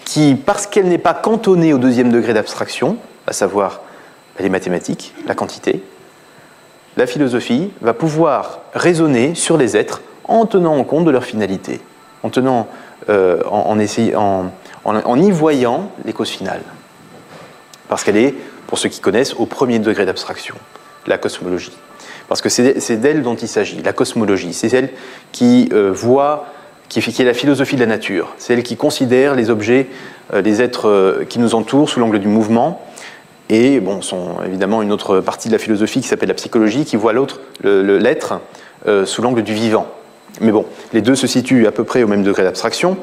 qui, parce qu'elle n'est pas cantonnée au deuxième degré d'abstraction, à savoir les mathématiques, la quantité, la philosophie va pouvoir raisonner sur les êtres en tenant en compte de leur finalité, en y voyant les causes finales. Parce qu'elle est, pour ceux qui connaissent, au premier degré d'abstraction, la cosmologie. Parce que c'est d'elle dont il s'agit, la cosmologie. C'est elle qui voit, qui est la philosophie de la nature. C'est elle qui considère les objets, les êtres qui nous entourent sous l'angle du mouvement. Et bon, évidemment une autre partie de la philosophie qui s'appelle la psychologie, qui voit l'être sous l'angle du vivant. Mais bon, les deux se situent à peu près au même degré d'abstraction.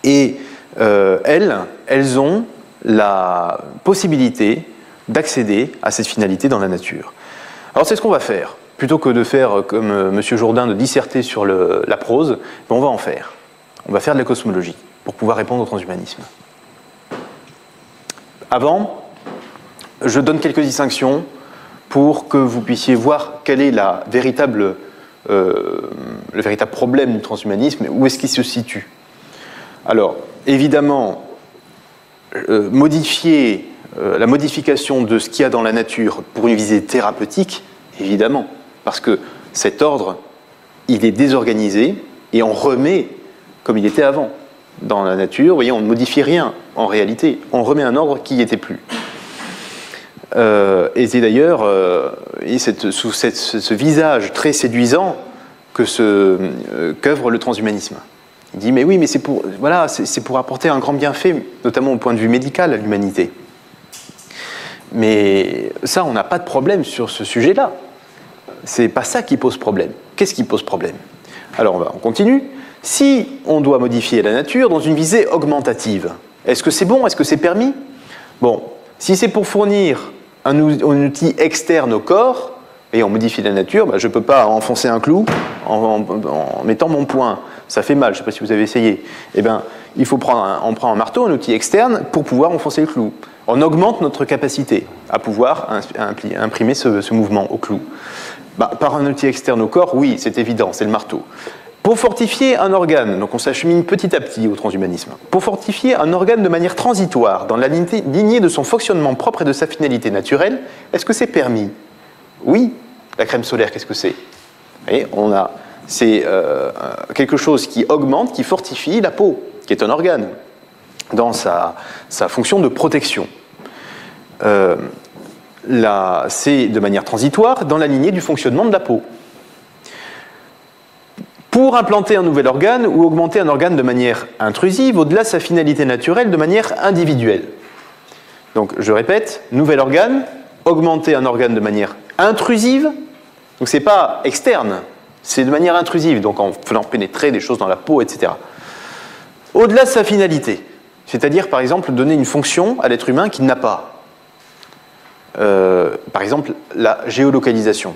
Et elles ont la possibilité d'accéder à cette finalité dans la nature. Alors c'est ce qu'on va faire. Plutôt que de faire comme M. Jourdain, de disserter sur la prose, on va en faire. On va faire de la cosmologie pour pouvoir répondre au transhumanisme. Avant, je donne quelques distinctions pour que vous puissiez voir quel est le véritable problème du transhumanisme et où est-ce qu'il se situe. Alors, évidemment, la modification de ce qu'il y a dans la nature pour une visée thérapeutique, évidemment, parce que cet ordre, il est désorganisé et on remet comme il était avant. Dans la nature, vous voyez, on ne modifie rien en réalité, on remet un ordre qui n'y était plus. Et c'est d'ailleurs sous ce visage très séduisant qu'œuvre le transhumanisme. Il dit, mais oui, mais c'est pour apporter un grand bienfait, notamment au point de vue médical à l'humanité. Mais ça, on n'a pas de problème sur ce sujet-là. C'est pas ça qui pose problème. Qu'est-ce qui pose problème? Alors, on continue. Si on doit modifier la nature dans une visée augmentative, est-ce que c'est bon? Est-ce que c'est permis? Bon, si c'est pour fournir un outil externe au corps, et on modifie la nature, je ne peux pas enfoncer un clou en mettant mon poing. Ça fait mal, je ne sais pas si vous avez essayé. Eh bien, on prend un marteau, un outil externe, pour pouvoir enfoncer le clou. On augmente notre capacité à pouvoir imprimer ce mouvement au clou. Par un outil externe au corps, oui, c'est évident, c'est le marteau. Pour fortifier un organe, donc on s'achemine petit à petit au transhumanisme, pour fortifier un organe de manière transitoire, dans la lignée de son fonctionnement propre et de sa finalité naturelle, est-ce que c'est permis? Oui. La crème solaire, qu'est-ce que c'est? C'est quelque chose qui augmente, qui fortifie la peau, qui est un organe, dans sa fonction de protection. C'est de manière transitoire, dans la lignée du fonctionnement de la peau. Pour implanter un nouvel organe ou augmenter un organe de manière intrusive, au-delà de sa finalité naturelle, de manière individuelle. Donc, je répète, nouvel organe, augmenter un organe de manière intrusive, donc c'est pas externe, c'est de manière intrusive, donc en faisant pénétrer des choses dans la peau, etc. Au-delà de sa finalité, c'est-à-dire, par exemple, donner une fonction à l'être humain qu'il n'a pas. Par exemple, la géolocalisation,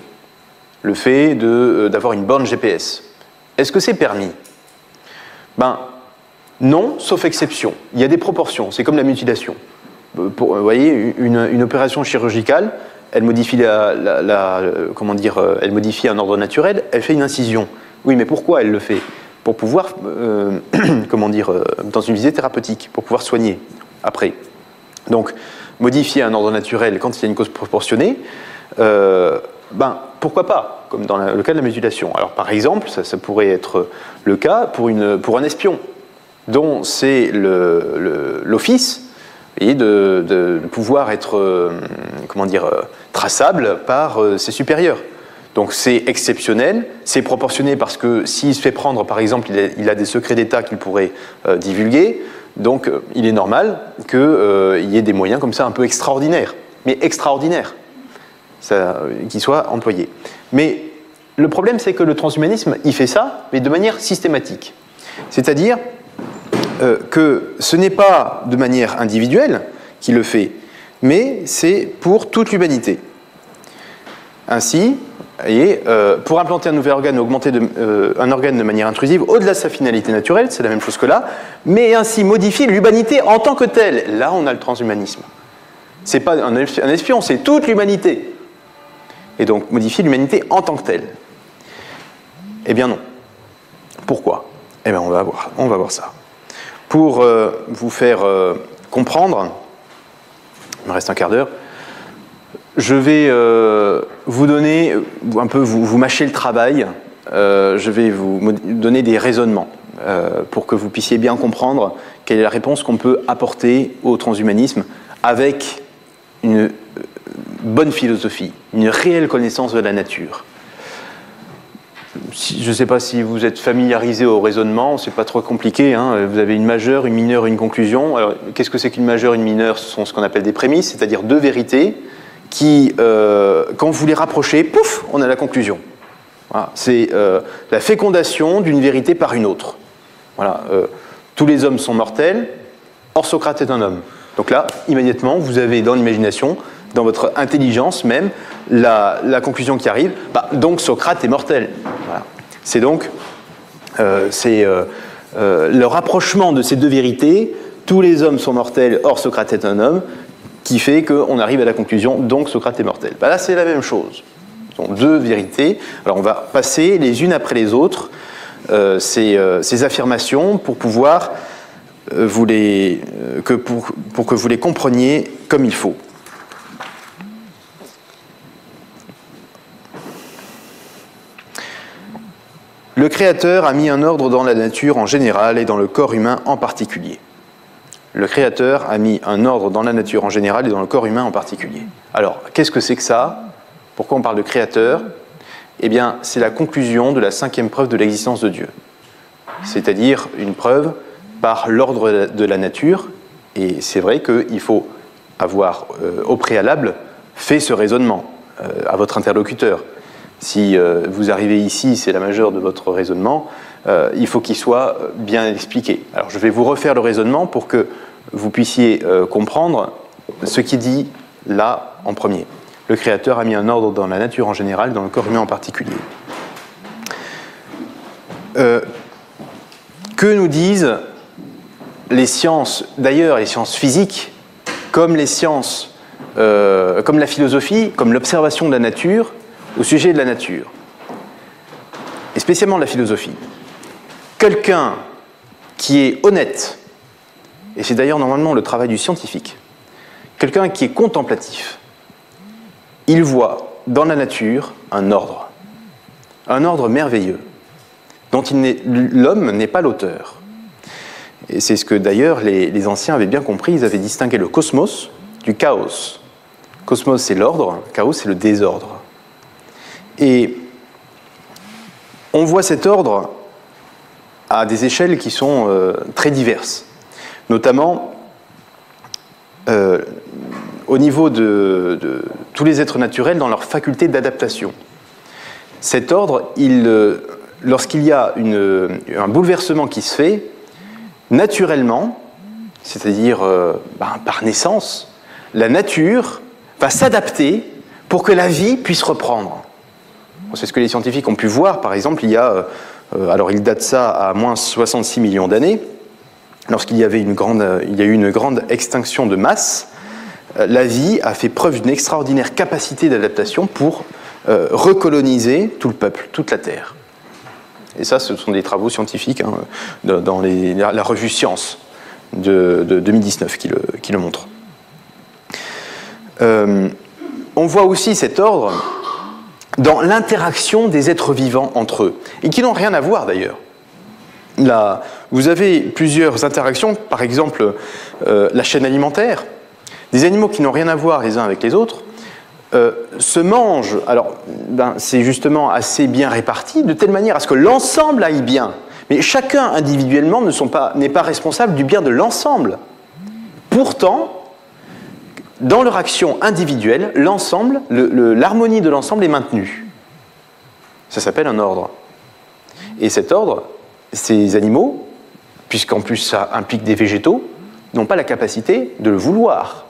le fait d'avoir une borne GPS. Est-ce que c'est permis? Non, sauf exception. Il y a des proportions, c'est comme la mutilation. Vous voyez, une opération chirurgicale, elle modifie elle modifie un ordre naturel, elle fait une incision. Oui, mais pourquoi elle le fait? Pour pouvoir, dans une visée thérapeutique, pour pouvoir soigner après. Donc, modifier un ordre naturel quand il y a une cause proportionnée, pourquoi pas? Comme dans le cas de la mutilation. Alors par exemple, ça pourrait être le cas pour un espion, dont c'est l'office de pouvoir être traçable par ses supérieurs. Donc c'est exceptionnel, c'est proportionné parce que s'il se fait prendre, par exemple, il a des secrets d'État qu'il pourrait divulguer, donc il est normal qu'il y ait des moyens comme ça un peu extraordinaires, mais extraordinaires, qui soient employés. Mais le problème, c'est que le transhumanisme, il fait ça, mais de manière systématique. C'est-à-dire que ce n'est pas de manière individuelle qu'il le fait, mais c'est pour toute l'humanité. Ainsi, pour implanter un nouvel organe, augmenter un organe de manière intrusive, au-delà de sa finalité naturelle, c'est la même chose que là, mais ainsi modifier l'humanité en tant que telle. Là, on a le transhumanisme. C'est pas un espion, c'est toute l'humanité. Et donc, modifier l'humanité en tant que telle. Eh bien non. Pourquoi? Eh bien, on va voir ça. Pour vous faire comprendre, il me reste un quart d'heure, je vais vous donner, un peu vous mâcher le travail, je vais vous donner des raisonnements pour que vous puissiez bien comprendre quelle est la réponse qu'on peut apporter au transhumanisme avec une bonne philosophie, une réelle connaissance de la nature. Je ne sais pas si vous êtes familiarisé au raisonnement, c'est pas trop compliqué, hein. Vous avez une majeure, une mineure et une conclusion. Alors, qu'est-ce que c'est qu'une majeure et une mineure? Ce sont ce qu'on appelle des prémices, c'est-à-dire deux vérités qui, quand vous les rapprochez, pouf, on a la conclusion. Voilà. C'est la fécondation d'une vérité par une autre. Voilà. Tous les hommes sont mortels, or Socrate est un homme. Donc là, immédiatement, vous avez dans l'imagination, dans votre intelligence même, la conclusion qui arrive, donc Socrate est mortel. Voilà. C'est donc le rapprochement de ces deux vérités, tous les hommes sont mortels, or Socrate est un homme, qui fait qu'on arrive à la conclusion, donc Socrate est mortel. Là, c'est la même chose. Ce sont deux vérités. Alors, on va passer les unes après les autres ces affirmations pour pouvoir pour que vous les compreniez comme il faut. Le Créateur a mis un ordre dans la nature en général et dans le corps humain en particulier. Le Créateur a mis un ordre dans la nature en général et dans le corps humain en particulier. Alors, qu'est-ce que c'est que ça? Pourquoi on parle de Créateur? Eh bien, c'est la conclusion de la 5e preuve de l'existence de Dieu. C'est-à-dire une preuve par l'ordre de la nature. Et c'est vrai qu'il faut avoir au préalable fait ce raisonnement à votre interlocuteur. Si vous arrivez ici, c'est la majeure de votre raisonnement, il faut qu'il soit bien expliqué. Alors je vais vous refaire le raisonnement pour que vous puissiez comprendre ce qui dit là en premier. Le Créateur a mis un ordre dans la nature en général, dans le corps humain en particulier. Que nous disent les sciences, d'ailleurs les sciences physiques, comme les sciences, comme la philosophie, comme l'observation de la nature, au sujet de la nature, et spécialement de la philosophie? Quelqu'un qui est honnête, et c'est d'ailleurs normalement le travail du scientifique, quelqu'un qui est contemplatif, il voit dans la nature un ordre merveilleux, dont l'homme n'est pas l'auteur. Et c'est ce que d'ailleurs les anciens avaient bien compris, ils avaient distingué le cosmos du chaos. Cosmos c'est l'ordre, chaos c'est le désordre. Et on voit cet ordre à des échelles qui sont très diverses, notamment au niveau de tous les êtres naturels dans leur faculté d'adaptation. Cet ordre, lorsqu'il y a un bouleversement qui se fait, naturellement, c'est-à-dire par naissance, la nature va s'adapter pour que la vie puisse reprendre. C'est ce que les scientifiques ont pu voir, par exemple, il y a, alors ils datent ça à moins 66 millions d'années, lorsqu'il y a eu une grande extinction de masse, la vie a fait preuve d'une extraordinaire capacité d'adaptation pour recoloniser tout le peuple, toute la Terre. Et ça, ce sont des travaux scientifiques dans la revue Science de 2019 qui le montre. On voit aussi cet ordre dans l'interaction des êtres vivants entre eux, et qui n'ont rien à voir d'ailleurs. Là, vous avez plusieurs interactions, par exemple la chaîne alimentaire. Des animaux qui n'ont rien à voir les uns avec les autres se mangent, alors c'est justement assez bien réparti, de telle manière à ce que l'ensemble aille bien. Mais chacun individuellement n'est pas responsable du bien de l'ensemble. Pourtant, dans leur action individuelle, l'ensemble, l'harmonie de l'ensemble est maintenue. Ça s'appelle un ordre. Et cet ordre, ces animaux, puisqu'en plus ça implique des végétaux, n'ont pas la capacité de le vouloir,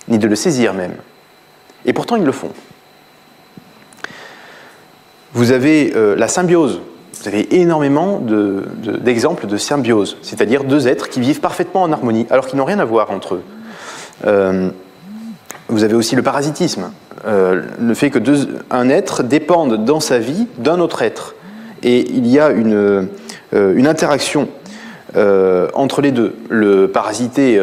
ni de le saisir même. Et pourtant, ils le font. Vous avez la symbiose. Vous avez énormément d'exemples de symbiose, c'est-à-dire deux êtres qui vivent parfaitement en harmonie, alors qu'ils n'ont rien à voir entre eux. Vous avez aussi le parasitisme, le fait que un être dépende dans sa vie d'un autre être. Et il y a une interaction entre les deux. Le parasité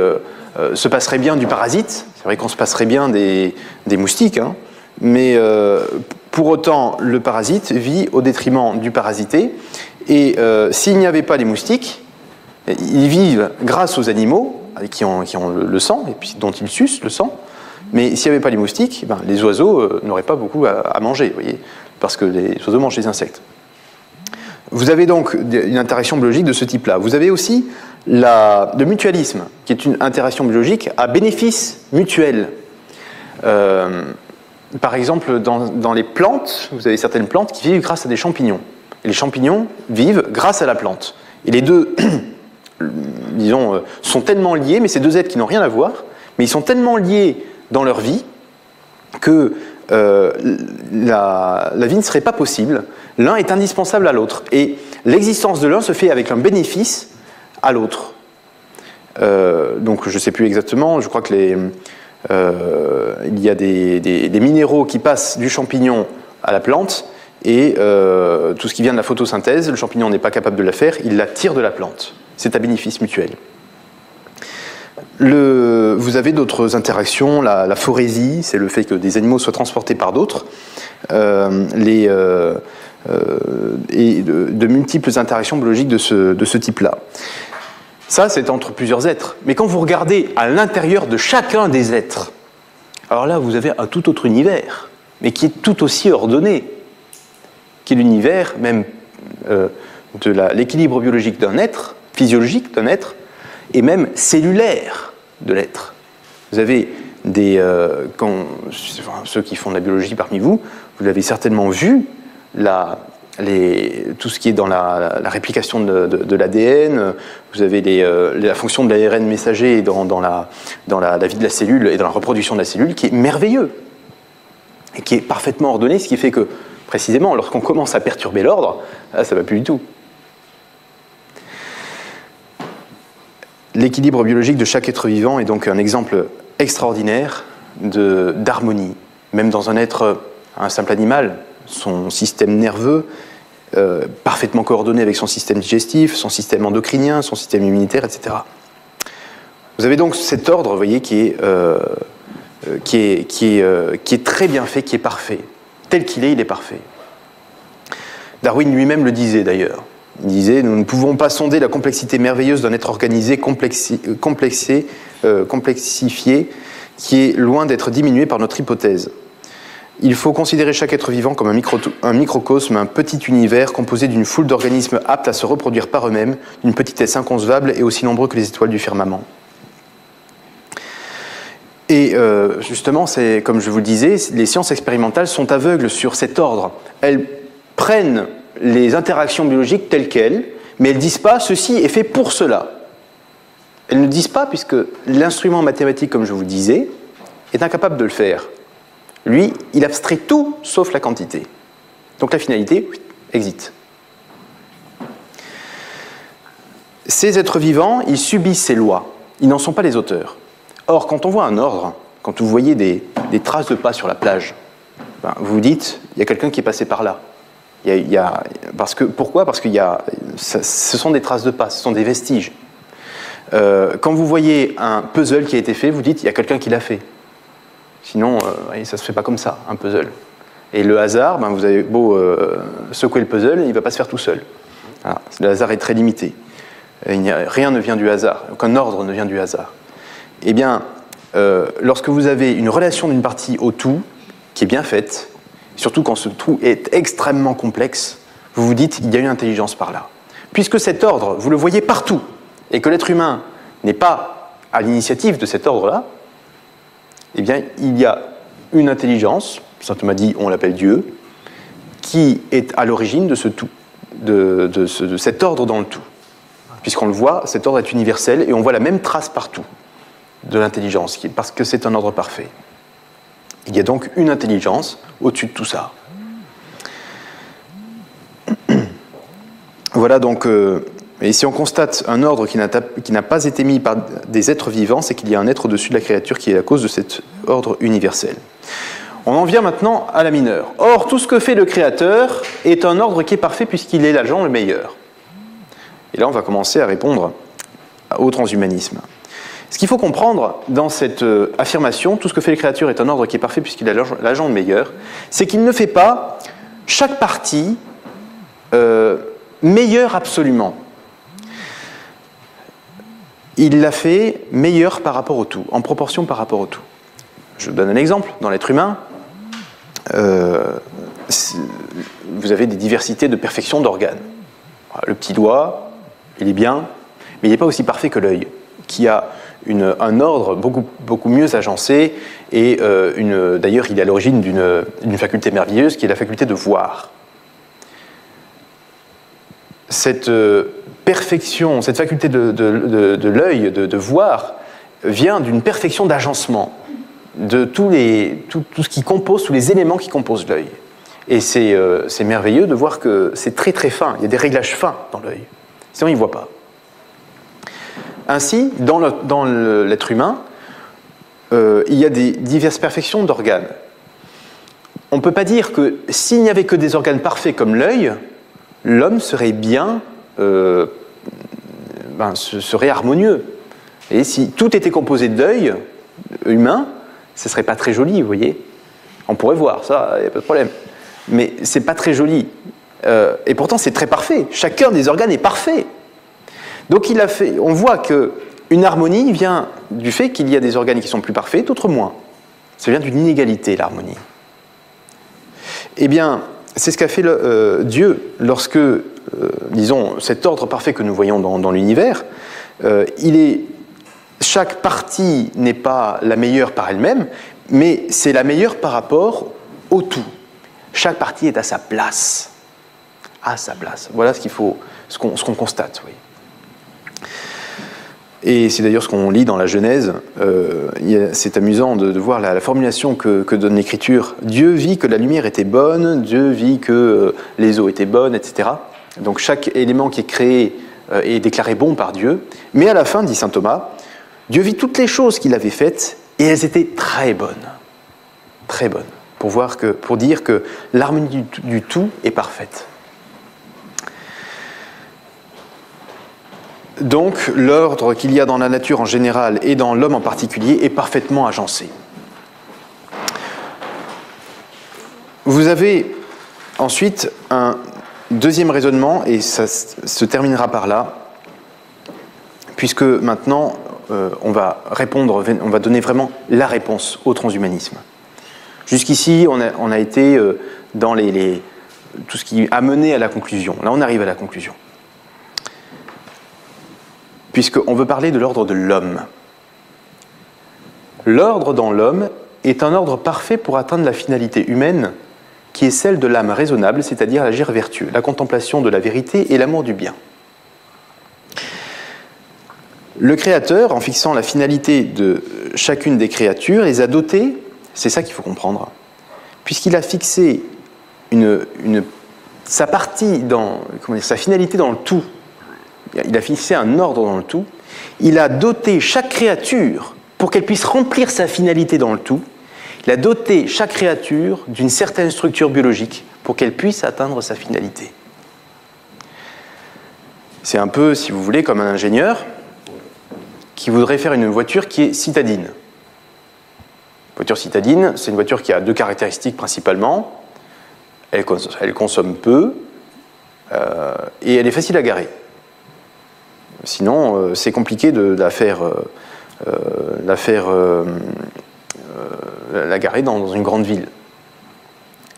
se passerait bien du parasite, c'est vrai qu'on se passerait bien des moustiques, hein, mais pour autant, le parasite vit au détriment du parasité, et s'il n'y avait pas les moustiques, ils vivent grâce aux animaux qui ont le sang, et puis dont ils sucent le sang, mais s'il n'y avait pas les moustiques, les oiseaux n'auraient pas beaucoup à manger, vous voyez, parce que les oiseaux mangent les insectes. Vous avez donc une interaction biologique de ce type-là. Vous avez aussi le mutualisme, qui est une interaction biologique à bénéfice mutuel. Par exemple, dans les plantes, vous avez certaines plantes qui vivent grâce à des champignons. Et les champignons vivent grâce à la plante. Et les deux disons, sont tellement liés, mais c'est deux êtres qui n'ont rien à voir, mais ils sont tellement liés dans leur vie que la vie ne serait pas possible. L'un est indispensable à l'autre. Et l'existence de l'un se fait avec un bénéfice à l'autre. Donc je ne sais plus exactement, je crois que il y a des minéraux qui passent du champignon à la plante, et tout ce qui vient de la photosynthèse, le champignon n'est pas capable de la faire, il la tire de la plante. C'est à bénéfice mutuel. Vous avez d'autres interactions, la phorésie, c'est le fait que des animaux soient transportés par d'autres, et de multiples interactions biologiques de ce type-là. Ça, c'est entre plusieurs êtres. Mais quand vous regardez à l'intérieur de chacun des êtres, alors là, vous avez un tout autre univers, mais qui est tout aussi ordonné, qui est l'univers même de l'équilibre biologique d'un être, physiologique d'un être, et même cellulaire de l'être. Vous avez ceux qui font de la biologie parmi vous, vous l'avez certainement vu, tout ce qui est dans la réplication de l'ADN, vous avez la fonction de l'ARN messager dans la vie de la cellule et dans la reproduction de la cellule, qui est merveilleux et qui est parfaitement ordonné, ce qui fait que, précisément, lorsqu'on commence à perturber l'ordre, là, ça ne va plus du tout. L'équilibre biologique de chaque être vivant est donc un exemple extraordinaire d'harmonie. Même dans un simple animal, son système nerveux, parfaitement coordonné avec son système digestif, son système endocrinien, son système immunitaire, etc. Vous avez donc cet ordre, vous voyez, qui est très bien fait, qui est parfait. Tel qu'il est, il est parfait. Darwin lui-même le disait d'ailleurs. Il disait « Nous ne pouvons pas sonder la complexité merveilleuse d'un être organisé, complexifié, qui est loin d'être diminué par notre hypothèse. Il faut considérer chaque être vivant comme un microcosme, un petit univers composé d'une foule d'organismes aptes à se reproduire par eux-mêmes, d'une petitesse inconcevable et aussi nombreux que les étoiles du firmament. » Et justement, comme je vous le disais, les sciences expérimentales sont aveugles sur cet ordre. Elles prennent les interactions biologiques telles quelles, mais elles ne disent pas « ceci est fait pour cela ». Elles ne disent pas, puisque l'instrument mathématique, comme je vous le disais, est incapable de le faire. Lui, il abstrait tout sauf la quantité. Donc la finalité, exit. Ces êtres vivants, ils subissent ces lois. Ils n'en sont pas les auteurs. Or, quand on voit un ordre, quand vous voyez des traces de pas sur la plage, vous vous dites, il y a quelqu'un qui est passé par là. Pourquoi ? Parce que ce sont des traces de pas, ce sont des vestiges. Quand vous voyez un puzzle qui a été fait, vous dites, il y a quelqu'un qui l'a fait. Sinon, ça ne se fait pas comme ça, un puzzle. Et le hasard, vous avez beau secouer le puzzle, il ne va pas se faire tout seul. Voilà. Le hasard est très limité. Rien ne vient du hasard, aucun ordre ne vient du hasard. Eh bien, lorsque vous avez une relation d'une partie au tout, qui est bien faite, surtout quand ce tout est extrêmement complexe, vous vous dites, il y a une intelligence par là. Puisque cet ordre, vous le voyez partout, et que l'être humain n'est pas à l'initiative de cet ordre-là, eh bien, il y a une intelligence, saint Thomas dit, on l'appelle Dieu, qui est à l'origine de ce tout, de cet ordre dans le tout. Puisqu'on le voit, cet ordre est universel, et on voit la même trace partout de l'intelligence, parce que c'est un ordre parfait. Il y a donc une intelligence au-dessus de tout ça. Voilà donc, et si on constate un ordre qui n'a pas été mis par des êtres vivants, c'est qu'il y a un être au-dessus de la créature qui est la cause de cet ordre universel. On en vient maintenant à la mineure. Or, tout ce que fait le Créateur est un ordre qui est parfait puisqu'il est l'agent le meilleur. Et là, on va commencer à répondre au transhumanisme. Ce qu'il faut comprendre dans cette affirmation, tout ce que fait le Créateur est un ordre qui est parfait puisqu'il est l'agent le meilleur, c'est qu'il ne fait pas chaque partie meilleure absolument. Il l'a fait meilleur par rapport au tout, en proportion par rapport au tout. Je vous donne un exemple. Dans l'être humain, vous avez des diversités de perfection d'organes. Le petit doigt, il est bien, mais il n'est pas aussi parfait que l'œil, qui a un ordre beaucoup mieux agencé, et d'ailleurs il est à l'origine d'une faculté merveilleuse qui est la faculté de voir. Cette perfection, cette faculté de l'œil, de voir, vient d'une perfection d'agencement de tout ce qui compose, tous les éléments qui composent l'œil. Et c'est merveilleux de voir que c'est très très fin, il y a des réglages fins dans l'œil, sinon il ne voit pas. Ainsi, dans l'être humain, il y a des diverses perfections d'organes. On ne peut pas dire que s'il n'y avait que des organes parfaits comme l'œil, l'homme serait bien, serait harmonieux. Et si tout était composé d'œil humain, ce ne serait pas très joli, vous voyez. On pourrait voir, ça, il n'y a pas de problème. Mais ce n'est pas très joli. Et pourtant, c'est très parfait. Chacun des organes est parfait. Donc on voit qu'une harmonie vient du fait qu'il y a des organes qui sont plus parfaits, d'autres moins. Ça vient d'une inégalité, l'harmonie. Eh bien, c'est ce qu'a fait Dieu lorsque, disons, cet ordre parfait que nous voyons dans l'univers, chaque partie n'est pas la meilleure par elle-même, mais c'est la meilleure par rapport au tout. Chaque partie est à sa place. À sa place. Voilà ce qu'on constate. Oui. Et c'est d'ailleurs ce qu'on lit dans la Genèse. C'est amusant de voir la formulation que donne l'Écriture. Dieu vit que la lumière était bonne, Dieu vit que les eaux étaient bonnes, etc. Donc chaque élément qui est créé est déclaré bon par Dieu. Mais à la fin, dit saint Thomas, Dieu vit toutes les choses qu'il avait faites et elles étaient très bonnes. Très bonnes. Pour dire que l'harmonie du tout est parfaite. Donc, l'ordre qu'il y a dans la nature en général et dans l'homme en particulier est parfaitement agencé. Vous avez ensuite un deuxième raisonnement, et ça se terminera par là, puisque maintenant, on va donner vraiment la réponse au transhumanisme. Jusqu'ici, on a été dans tout ce qui a mené à la conclusion. Là, on arrive à la conclusion. Puisqu'on veut parler de l'ordre de l'homme. L'ordre dans l'homme est un ordre parfait pour atteindre la finalité humaine qui est celle de l'âme raisonnable, c'est-à-dire l'agir vertueux, la contemplation de la vérité et l'amour du bien. Le Créateur, en fixant la finalité de chacune des créatures, les a dotées, c'est ça qu'il faut comprendre, puisqu'il a fixé sa finalité dans le tout. Il a fixé un ordre dans le tout. Il a doté chaque créature pour qu'elle puisse remplir sa finalité dans le tout. Il a doté chaque créature d'une certaine structure biologique pour qu'elle puisse atteindre sa finalité. C'est un peu, si vous voulez, comme un ingénieur qui voudrait faire une voiture qui est citadine. Une voiture citadine, c'est une voiture qui a deux caractéristiques principalement. Elle consomme peu et elle est facile à garer. Sinon, c'est compliqué de la garer dans une grande ville.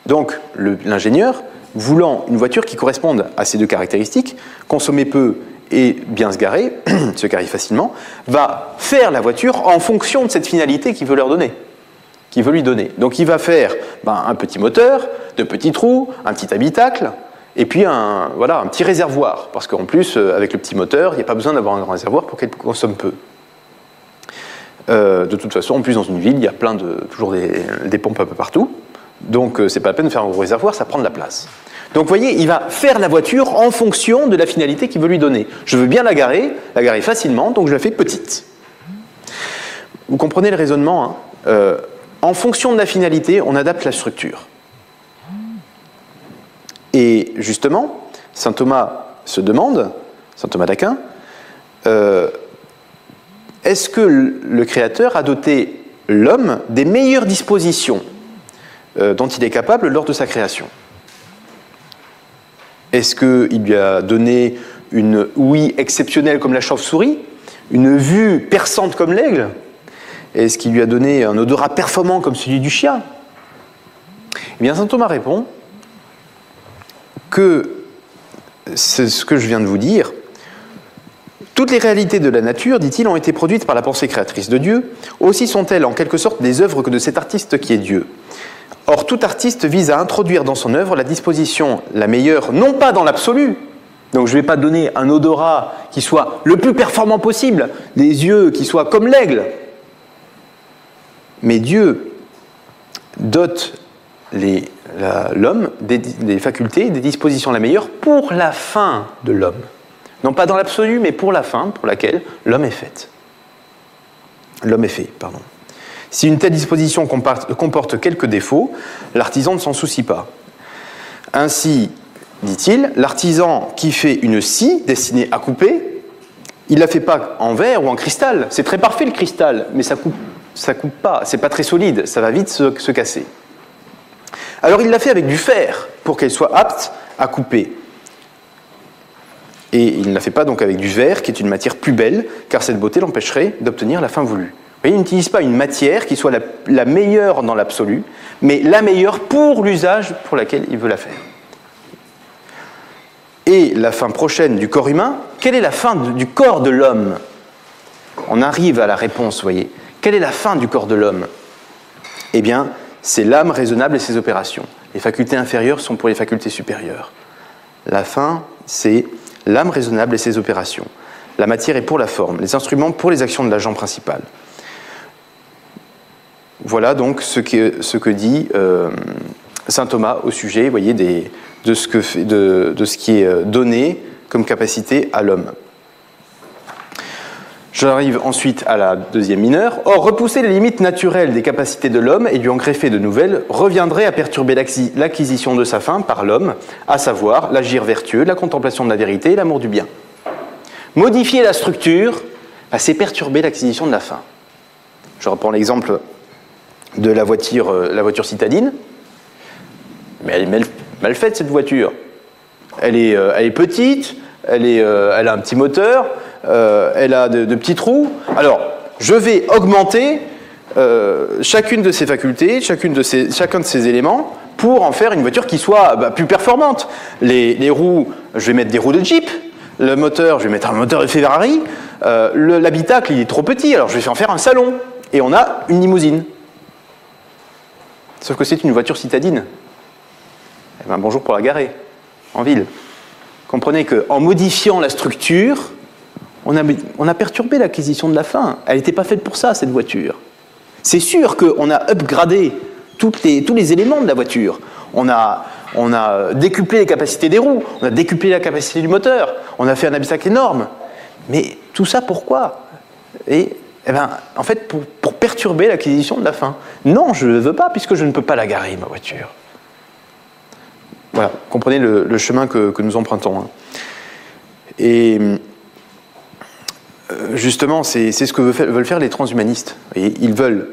Donc, l'ingénieur, voulant une voiture qui corresponde à ces deux caractéristiques, consommer peu et bien se garer facilement, va faire la voiture en fonction de cette finalité qu'il veut lui donner. Donc, il va faire un petit moteur, de petits trous, un petit habitacle, et puis un petit réservoir, parce qu'en plus, avec le petit moteur, il n'y a pas besoin d'avoir un grand réservoir pour qu'elle consomme peu. De toute façon, en plus, dans une ville, il y a toujours des pompes un peu partout, donc c'est pas la peine de faire un gros réservoir, ça prend de la place. Donc vous voyez, il va faire la voiture en fonction de la finalité qu'il veut lui donner. Je veux bien la garer facilement, donc je la fais petite. Vous comprenez le raisonnement, hein ? En fonction de la finalité, on adapte la structure. Et justement, saint Thomas se demande, saint Thomas d'Aquin, est-ce que le Créateur a doté l'homme des meilleures dispositions dont il est capable lors de sa création? Est-ce qu'il lui a donné une ouïe exceptionnelle comme la chauve-souris, une vue perçante comme l'aigle? Est-ce qu'il lui a donné un odorat performant comme celui du chien? Eh bien, saint Thomas répond que c'est ce que je viens de vous dire. Toutes les réalités de la nature, dit-il, ont été produites par la pensée créatrice de Dieu. Aussi sont-elles en quelque sorte des œuvres que de cet artiste qui est Dieu. Or, tout artiste vise à introduire dans son œuvre la disposition la meilleure, non pas dans l'absolu, Donc je ne vais pas donner un odorat qui soit le plus performant possible, des yeux qui soient comme l'aigle. Mais Dieu dote l'homme des facultés, des dispositions la meilleure pour la fin de l'homme. Non pas dans l'absolu, mais pour la fin pour laquelle l'homme est fait. L'homme est fait, pardon. Si une telle disposition comporte quelques défauts, l'artisan ne s'en soucie pas. Ainsi, dit-il, l'artisan qui fait une scie destinée à couper, il ne la fait pas en verre ou en cristal. C'est très parfait le cristal, mais ça coupe pas, c'est pas très solide, ça va vite se casser. Alors il l'a fait avec du fer pour qu'elle soit apte à couper. Et il ne la fait pas donc avec du verre, qui est une matière plus belle, car cette beauté l'empêcherait d'obtenir la fin voulue. Vous voyez, il n'utilise pas une matière qui soit la meilleure dans l'absolu, mais la meilleure pour l'usage pour laquelle il veut la faire. Et la fin prochaine du corps humain, quelle est la fin du corps de l'homme? On arrive à la réponse, vous voyez. Quelle est la fin du corps de l'homme? Eh bien, c'est l'âme raisonnable et ses opérations. Les facultés inférieures sont pour les facultés supérieures. La fin, c'est l'âme raisonnable et ses opérations. La matière est pour la forme, les instruments pour les actions de l'agent principal. Voilà donc ce que dit saint Thomas au sujet, vous voyez, de ce qui est donné comme capacité à l'homme. J'arrive ensuite à la deuxième mineure. Or, repousser les limites naturelles des capacités de l'homme et lui en greffer de nouvelles reviendrait à perturber l'acquisition de sa fin par l'homme, à savoir l'agir vertueux, la contemplation de la vérité et l'amour du bien. Modifier la structure, c'est perturber l'acquisition de la fin. Je reprends l'exemple de la voiture citadine. Mais elle est mal faite, cette voiture. Elle est petite, elle a un petit moteur, elle a de petits trous. Alors, je vais augmenter chacune de ses facultés, chacun de ces éléments, pour en faire une voiture qui soit plus performante. Les roues, je vais mettre des roues de Jeep. Le moteur, je vais mettre un moteur de Ferrari. L'habitacle, il est trop petit, alors je vais en faire un salon. Et on a une limousine. Sauf que c'est une voiture citadine. Eh bien, bonjour pour la garer, en ville. Comprenez qu'en modifiant la structure, on a perturbé l'acquisition de la fin. Elle n'était pas faite pour ça, cette voiture. C'est sûr qu'on a upgradé tous les éléments de la voiture. On a décuplé les capacités des roues, on a décuplé la capacité du moteur, on a fait un habitacle énorme. Mais tout ça, pourquoi? En fait, pour perturber l'acquisition de la fin. Non, je ne veux pas, puisque je ne peux pas la garer, ma voiture. Voilà, comprenez le chemin que nous empruntons. Hein. Et justement, c'est ce que veulent faire les transhumanistes. Et ils veulent,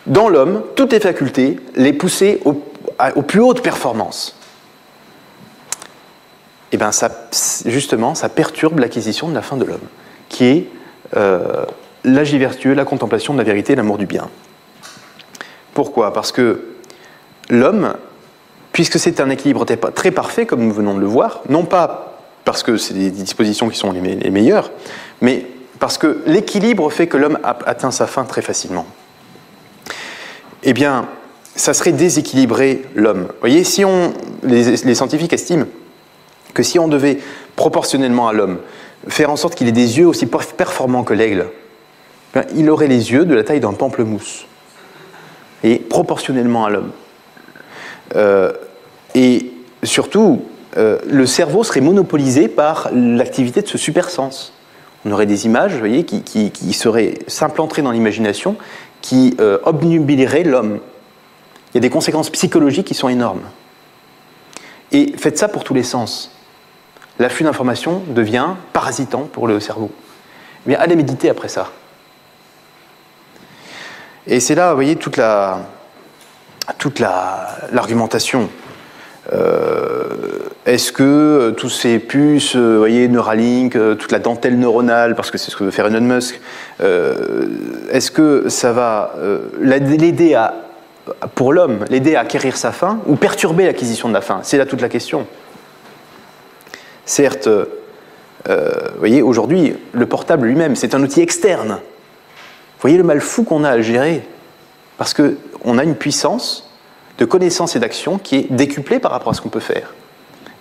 dans l'homme, toutes les facultés, les pousser aux plus hautes performances. Et bien, justement, ça perturbe l'acquisition de la fin de l'homme, qui est l'agir vertueux, la contemplation de la vérité et l'amour du bien. Pourquoi? Parce que l'homme, puisque c'est un équilibre très parfait, comme nous venons de le voir, non pas parce que c'est des dispositions qui sont les meilleures, mais parce que l'équilibre fait que l'homme atteint sa fin très facilement. Eh bien, ça serait déséquilibrer l'homme. Vous voyez, si les scientifiques estiment que si on devait, proportionnellement à l'homme, faire en sorte qu'il ait des yeux aussi performants que l'aigle, il aurait les yeux de la taille d'un pamplemousse, et proportionnellement à l'homme. Et surtout, le cerveau serait monopolisé par l'activité de ce super sens. On aurait des images, vous voyez, qui s'implanteraient dans l'imagination, qui obnubileraient l'homme. Il y a des conséquences psychologiques qui sont énormes. Et faites ça pour tous les sens. L'afflux d'informations devient parasitant pour le cerveau. Eh bien, allez méditer après ça. Et c'est là, vous voyez, toute l'argumentation. Est-ce que tous ces puces, vous voyez, Neuralink, toute la dentelle neuronale, parce que c'est ce que veut faire Elon Musk, est-ce que ça va l'aider pour l'homme, l'aider à acquérir sa fin, ou perturber l'acquisition de la fin? C'est là toute la question. Certes, vous voyez, aujourd'hui, le portable lui-même, c'est un outil externe. Vous voyez le mal fou qu'on a à le gérer, parce qu'on a une puissance de connaissance et d'action qui est décuplée par rapport à ce qu'on peut faire.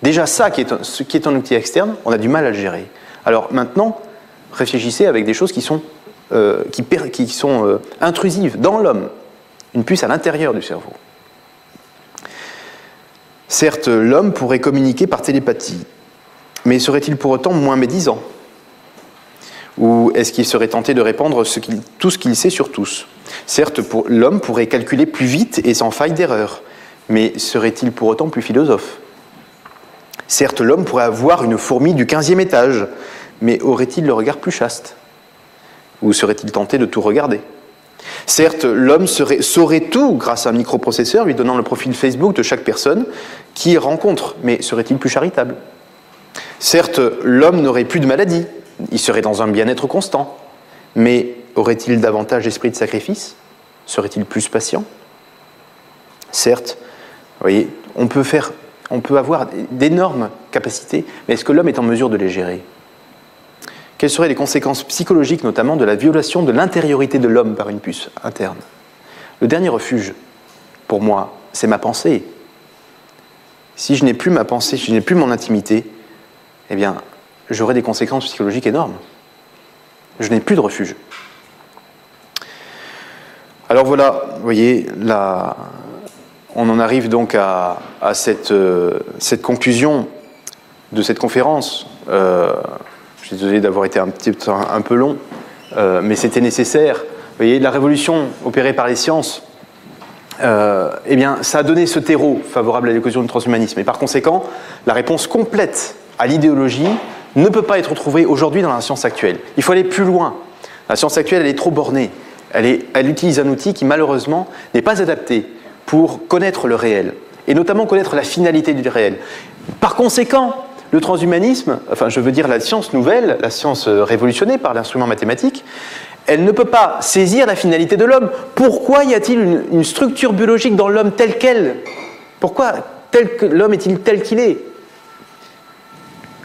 Déjà ça, ce qui est un outil externe, on a du mal à le gérer. Alors maintenant, réfléchissez avec des choses qui sont intrusives dans l'homme. Une puce à l'intérieur du cerveau. Certes, l'homme pourrait communiquer par télépathie, mais serait-il pour autant moins médisant? Ou est-ce qu'il serait tenté de répandre tout ce qu'il sait sur tous? Certes, l'homme pourrait calculer plus vite et sans faille d'erreur, mais serait-il pour autant plus philosophe? Certes, l'homme pourrait avoir une fourmi du 15e étage, mais aurait-il le regard plus chaste? Ou serait-il tenté de tout regarder? Certes, l'homme saurait tout grâce à un microprocesseur lui donnant le profil Facebook de chaque personne qu'il rencontre, mais serait-il plus charitable? Certes, l'homme n'aurait plus de maladie, il serait dans un bien-être constant, mais aurait-il davantage d'esprit de sacrifice? Serait-il plus patient? Certes, vous voyez, on peut avoir d'énormes capacités, mais est-ce que l'homme est en mesure de les gérer? Quelles seraient les conséquences psychologiques, notamment de la violation de l'intériorité de l'homme par une puce interne? Le dernier refuge, pour moi, c'est ma pensée. Si je n'ai plus ma pensée, si je n'ai plus mon intimité, eh bien, j'aurai des conséquences psychologiques énormes. Je n'ai plus de refuge. Alors voilà, vous voyez, là, on en arrive donc à cette conclusion de cette conférence. Je suis désolé d'avoir été un peu long, mais c'était nécessaire. Vous voyez, la révolution opérée par les sciences, eh bien, ça a donné ce terreau favorable à l'éclosion du transhumanisme. Et par conséquent, la réponse complète à l'idéologie ne peut pas être trouvée aujourd'hui dans la science actuelle. Il faut aller plus loin. La science actuelle, elle est trop bornée. Elle utilise un outil qui, malheureusement, n'est pas adapté pour connaître le réel, et notamment connaître la finalité du réel. Par conséquent, le transhumanisme, enfin je veux dire la science nouvelle, la science révolutionnée par l'instrument mathématique, elle ne peut pas saisir la finalité de l'homme. Pourquoi y a-t-il une structure biologique dans l'homme telle qu'elle? Pourquoi l'homme est-il tel qu'il est?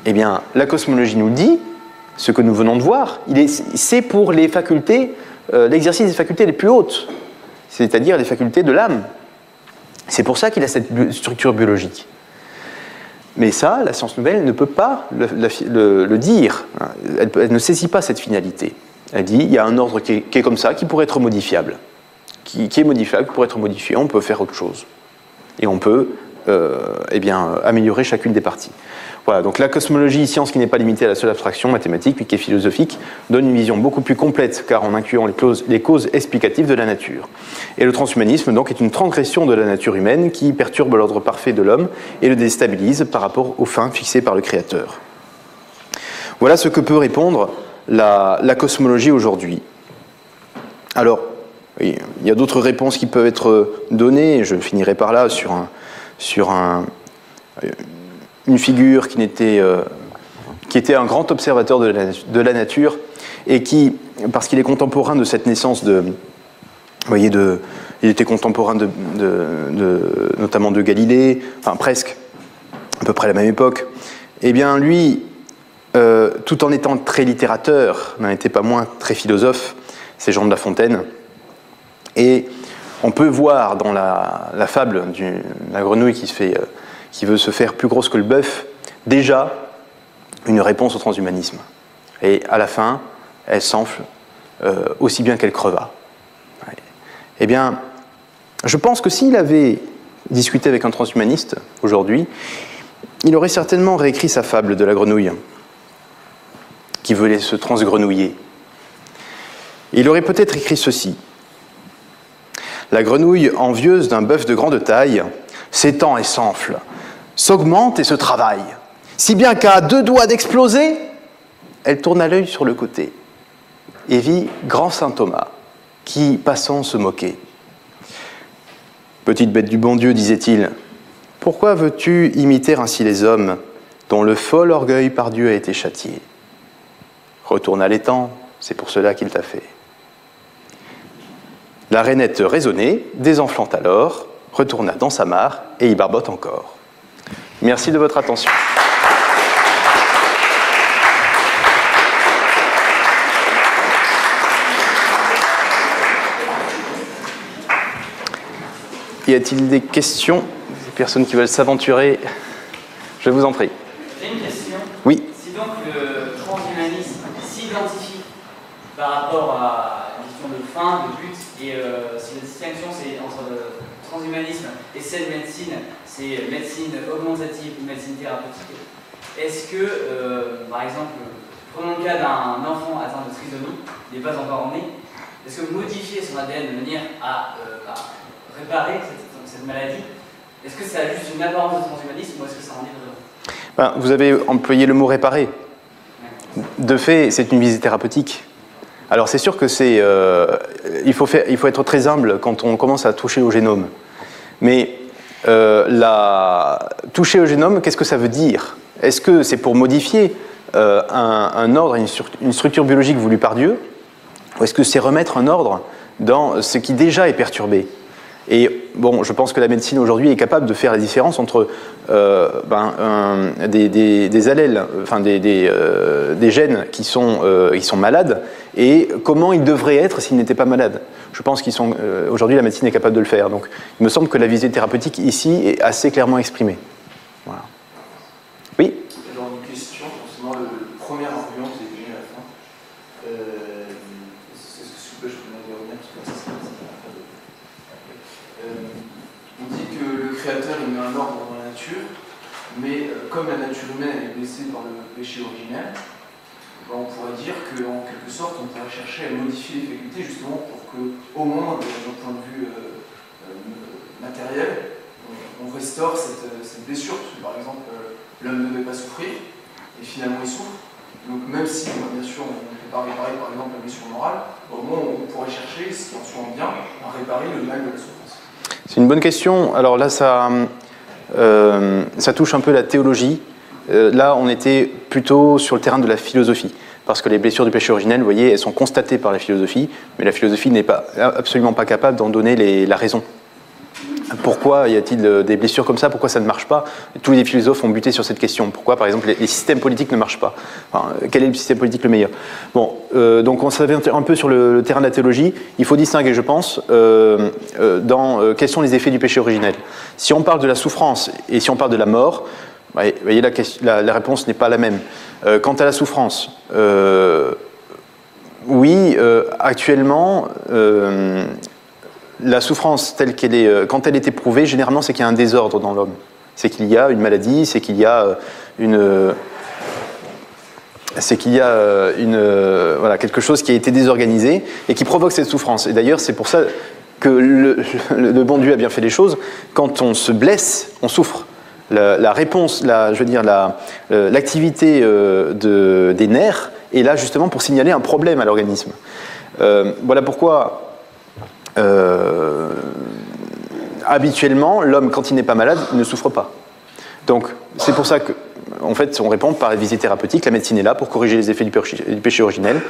Eh bien, la cosmologie nous le dit, ce que nous venons de voir, c'est pour les facultés, l'exercice des facultés les plus hautes, c'est-à-dire les facultés de l'âme. C'est pour ça qu'il a cette structure biologique. Mais ça, la science nouvelle ne peut pas le dire. Elle ne saisit pas cette finalité. Elle dit il y a un ordre qui est comme ça, qui pourrait être modifiable. Qui est modifiable, qui pourrait être modifié, on peut faire autre chose. Et on peut améliorer chacune des parties. Voilà, donc la cosmologie, science qui n'est pas limitée à la seule abstraction mathématique, puis qui est philosophique, donne une vision beaucoup plus complète, car en incluant les causes explicatives de la nature. Et le transhumanisme, donc, est une transgression de la nature humaine qui perturbe l'ordre parfait de l'homme et le déstabilise par rapport aux fins fixées par le Créateur. Voilà ce que peut répondre la cosmologie aujourd'hui. Alors, il y a d'autres réponses qui peuvent être données, et je finirai par là sur une figure qui était un grand observateur de la nature et qui, parce qu'il est contemporain de cette naissance il était contemporain notamment de Galilée, enfin presque, à peu près à la même époque, eh bien lui, tout en étant très littérateur, n'en était pas moins très philosophe, c'est Jean de La Fontaine. Et on peut voir dans la fable de la grenouille qui veut se faire plus grosse que le bœuf, déjà une réponse au transhumanisme. Et à la fin, elle s'enfle aussi bien qu'elle creva. Eh bien, je pense que s'il avait discuté avec un transhumaniste aujourd'hui, il aurait certainement réécrit sa fable de la grenouille qui voulait se transgrenouiller. Il aurait peut-être écrit ceci. La grenouille envieuse d'un bœuf de grande taille s'étend et s'enfle, s'augmente et se travaille, si bien qu'à 2 doigts d'exploser, elle tourna l'œil sur le côté et vit grand saint Thomas, qui, passant, se moquait. « Petite bête du bon Dieu, disait-il, pourquoi veux-tu imiter ainsi les hommes, dont le fol orgueil par Dieu a été châtié? Retourne à l'étang, c'est pour cela qu'il t'a fait. » La rainette raisonnée, désenflant alors, retourna dans sa mare et y barbote encore. Merci de votre attention. Y a-t-il des questions? Des personnes qui veulent s'aventurer Je vous en prie. J'ai une question. Oui. Si donc le transhumanisme s'identifie par rapport à une question de fin, de but, et si la distinction c'est entre le transhumanisme et celle médecine, c'est médecine augmentative ou médecine thérapeutique, est-ce que, par exemple, prenons le cas d'un enfant atteint de trisomie, il n'est pas encore né, est-ce que modifier son ADN de manière à réparer cette maladie, est-ce que ça a juste une apparence de transhumanisme ou est-ce que ça en est vraiment? Ben, vous avez employé le mot réparer. De fait, c'est une visée thérapeutique. Alors c'est sûr que c'est, il faut être très humble quand on commence à toucher au génome. Mais toucher au génome, qu'est-ce que ça veut dire? Est-ce que c'est pour modifier un ordre, une structure biologique voulue par Dieu? Ou est-ce que c'est remettre un ordre dans ce qui déjà est perturbé? Et bon, je pense que la médecine aujourd'hui est capable de faire la différence entre des allèles, enfin des gènes qui sont malades et comment ils devraient être s'ils n'étaient pas malades. Je pense aujourd'hui la médecine est capable de le faire. Donc il me semble que la visée thérapeutique ici est assez clairement exprimée. Voilà. Oui. Alors une question concernant le premier argument que vous avez donné à la fin. Est-ce que je peux m'intervenir parce que ça on dit que le Créateur il met un ordre dans la nature, mais comme la nature humaine est blessée par le péché originel, on pourrait dire qu'en quelque sorte on pourrait chercher à modifier les facultés justement pour que, au moins d'un point de vue matériel, on restaure cette blessure. Parce que par exemple, l'homme ne devait pas souffrir, et finalement il souffre. Donc même si, bien sûr, on ne peut pas réparer par exemple la blessure morale, au moins on pourrait chercher, ce qui en soit bien, à réparer le mal de la souffrance. C'est une bonne question. Alors là, ça touche un peu la théologie. Là, on était plutôt sur le terrain de la philosophie. Parce que les blessures du péché originel, vous voyez, elles sont constatées par la philosophie, mais la philosophie n'est absolument pas capable d'en donner la raison. Pourquoi y a-t-il des blessures comme ça? Pourquoi ça ne marche pas? Tous les philosophes ont buté sur cette question. Pourquoi, par exemple, les systèmes politiques ne marchent pas? Enfin, quel est le système politique le meilleur? Bon, donc on s'avère un peu sur le terrain de la théologie. Il faut distinguer, je pense, quels sont les effets du péché originel. Si on parle de la souffrance et si on parle de la mort, vous voyez, la réponse n'est pas la même. Quant à la souffrance, oui, actuellement, la souffrance telle qu'elle est, quand elle est éprouvée, généralement, c'est qu'il y a un désordre dans l'homme. C'est qu'il y a une maladie, c'est qu'il y a voilà, quelque chose qui a été désorganisé et qui provoque cette souffrance. Et d'ailleurs, c'est pour ça que le bon Dieu a bien fait les choses. Quand on se blesse, on souffre. La réponse, l'activité des nerfs est là justement pour signaler un problème à l'organisme. Voilà pourquoi habituellement, l'homme, quand il n'est pas malade, ne souffre pas. Donc, c'est pour ça que, en fait, on répond par la visée thérapeutique. La médecine est là pour corriger les effets du péché originel.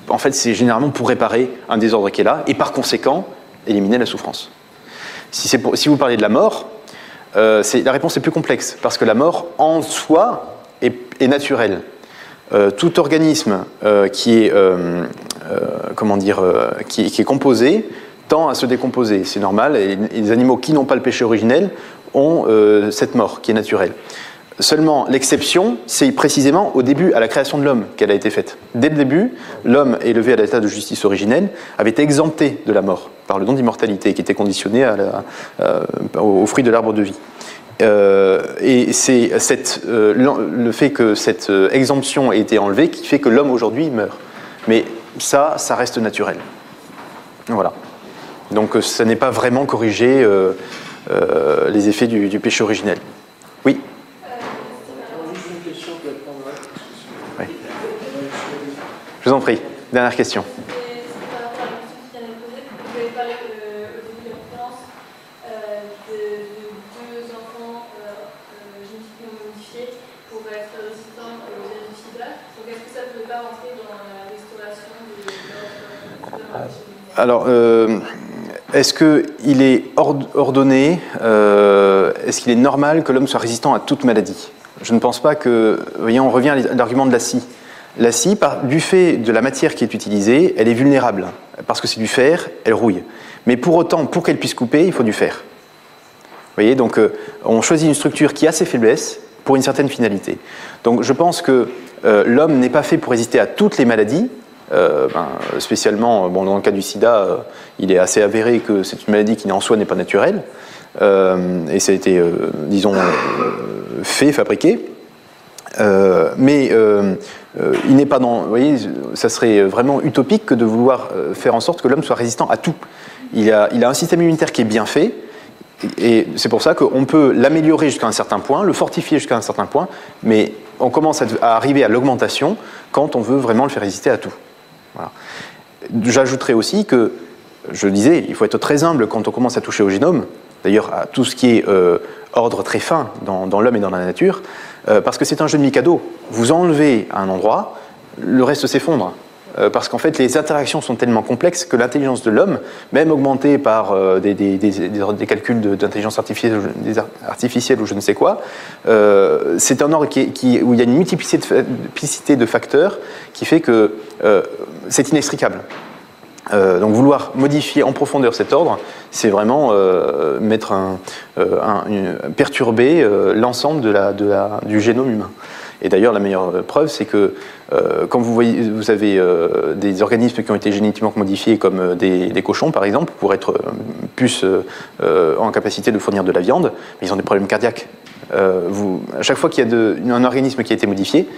En fait, c'est généralement pour réparer un désordre qui est là et par conséquent, éliminer la souffrance. Si vous parlez de la mort, la réponse est plus complexe parce que la mort, en soi, est naturelle. Tout organisme qui est composé tend à se décomposer, c'est normal, et les animaux qui n'ont pas le péché originel ont cette mort qui est naturelle. Seulement, l'exception, c'est précisément au début, à la création de l'homme, qu'elle a été faite. Dès le début, l'homme, élevé à l'état de justice originelle, avait été exempté de la mort par le don d'immortalité, qui était conditionné au fruit de l'arbre de vie. Et c'est le fait que cette exemption ait été enlevée qui fait que l'homme aujourd'hui meurt. Mais ça reste naturel. Voilà. Donc ça n'est pas vraiment corrigé les effets du péché originel. Oui. Juste une question peut être pas mal. Oui. Je vous en prie. Dernière question. C'est par rapport à la question qui vient d'être posée. Vous avez parlé au début de la conférence de deux enfants génétiquement modifiés pour être résistants aux virus du sida. Donc est-ce que ça ne peut pas rentrer dans la restauration de leur Alors, est-ce qu'il est ordonné, est-ce qu'il est normal que l'homme soit résistant à toute maladie? Je ne pense pas que... Voyez, on revient à l'argument de la scie. La scie, du fait de la matière qui est utilisée, elle est vulnérable. Parce que c'est du fer, elle rouille. Mais pour autant, pour qu'elle puisse couper, il faut du fer. Vous voyez, donc on choisit une structure qui a ses faiblesses pour une certaine finalité. Donc je pense que l'homme n'est pas fait pour résister à toutes les maladies, spécialement dans le cas du sida, il est assez avéré que c'est une maladie qui en soi n'est pas naturelle, et ça a été, disons, fabriqué. Mais il n'est pas dans... Vous voyez, ça serait vraiment utopique que de vouloir faire en sorte que l'homme soit résistant à tout. Il a un système immunitaire qui est bien fait, et c'est pour ça qu'on peut l'améliorer jusqu'à un certain point, le fortifier jusqu'à un certain point, mais on commence à arriver à l'augmentation quand on veut vraiment le faire résister à tout. Voilà. J'ajouterais aussi que, je disais, il faut être très humble quand on commence à toucher au génome, d'ailleurs à tout ce qui est ordre très fin dans l'homme et dans la nature, parce que c'est un jeu de Mikado. Vous enlevez un endroit, le reste s'effondre. Parce qu'en fait, les interactions sont tellement complexes que l'intelligence de l'homme, même augmentée par des calculs d'intelligence artificielle ou je ne sais quoi, c'est un ordre où il y a une multiplicité de facteurs qui fait que c'est inextricable. Donc vouloir modifier en profondeur cet ordre, c'est vraiment perturber l'ensemble du génome humain. Et d'ailleurs, la meilleure preuve, c'est que quand vous avez des organismes qui ont été génétiquement modifiés, comme des cochons, par exemple, pour être plus en capacité de fournir de la viande, mais ils ont des problèmes cardiaques. À chaque fois qu'il y a un organisme qui a été modifié,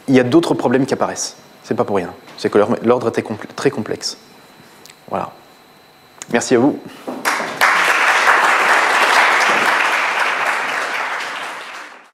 il y a d'autres problèmes qui apparaissent. C'est pas pour rien. C'est que l'ordre est très complexe. Voilà. Merci à vous.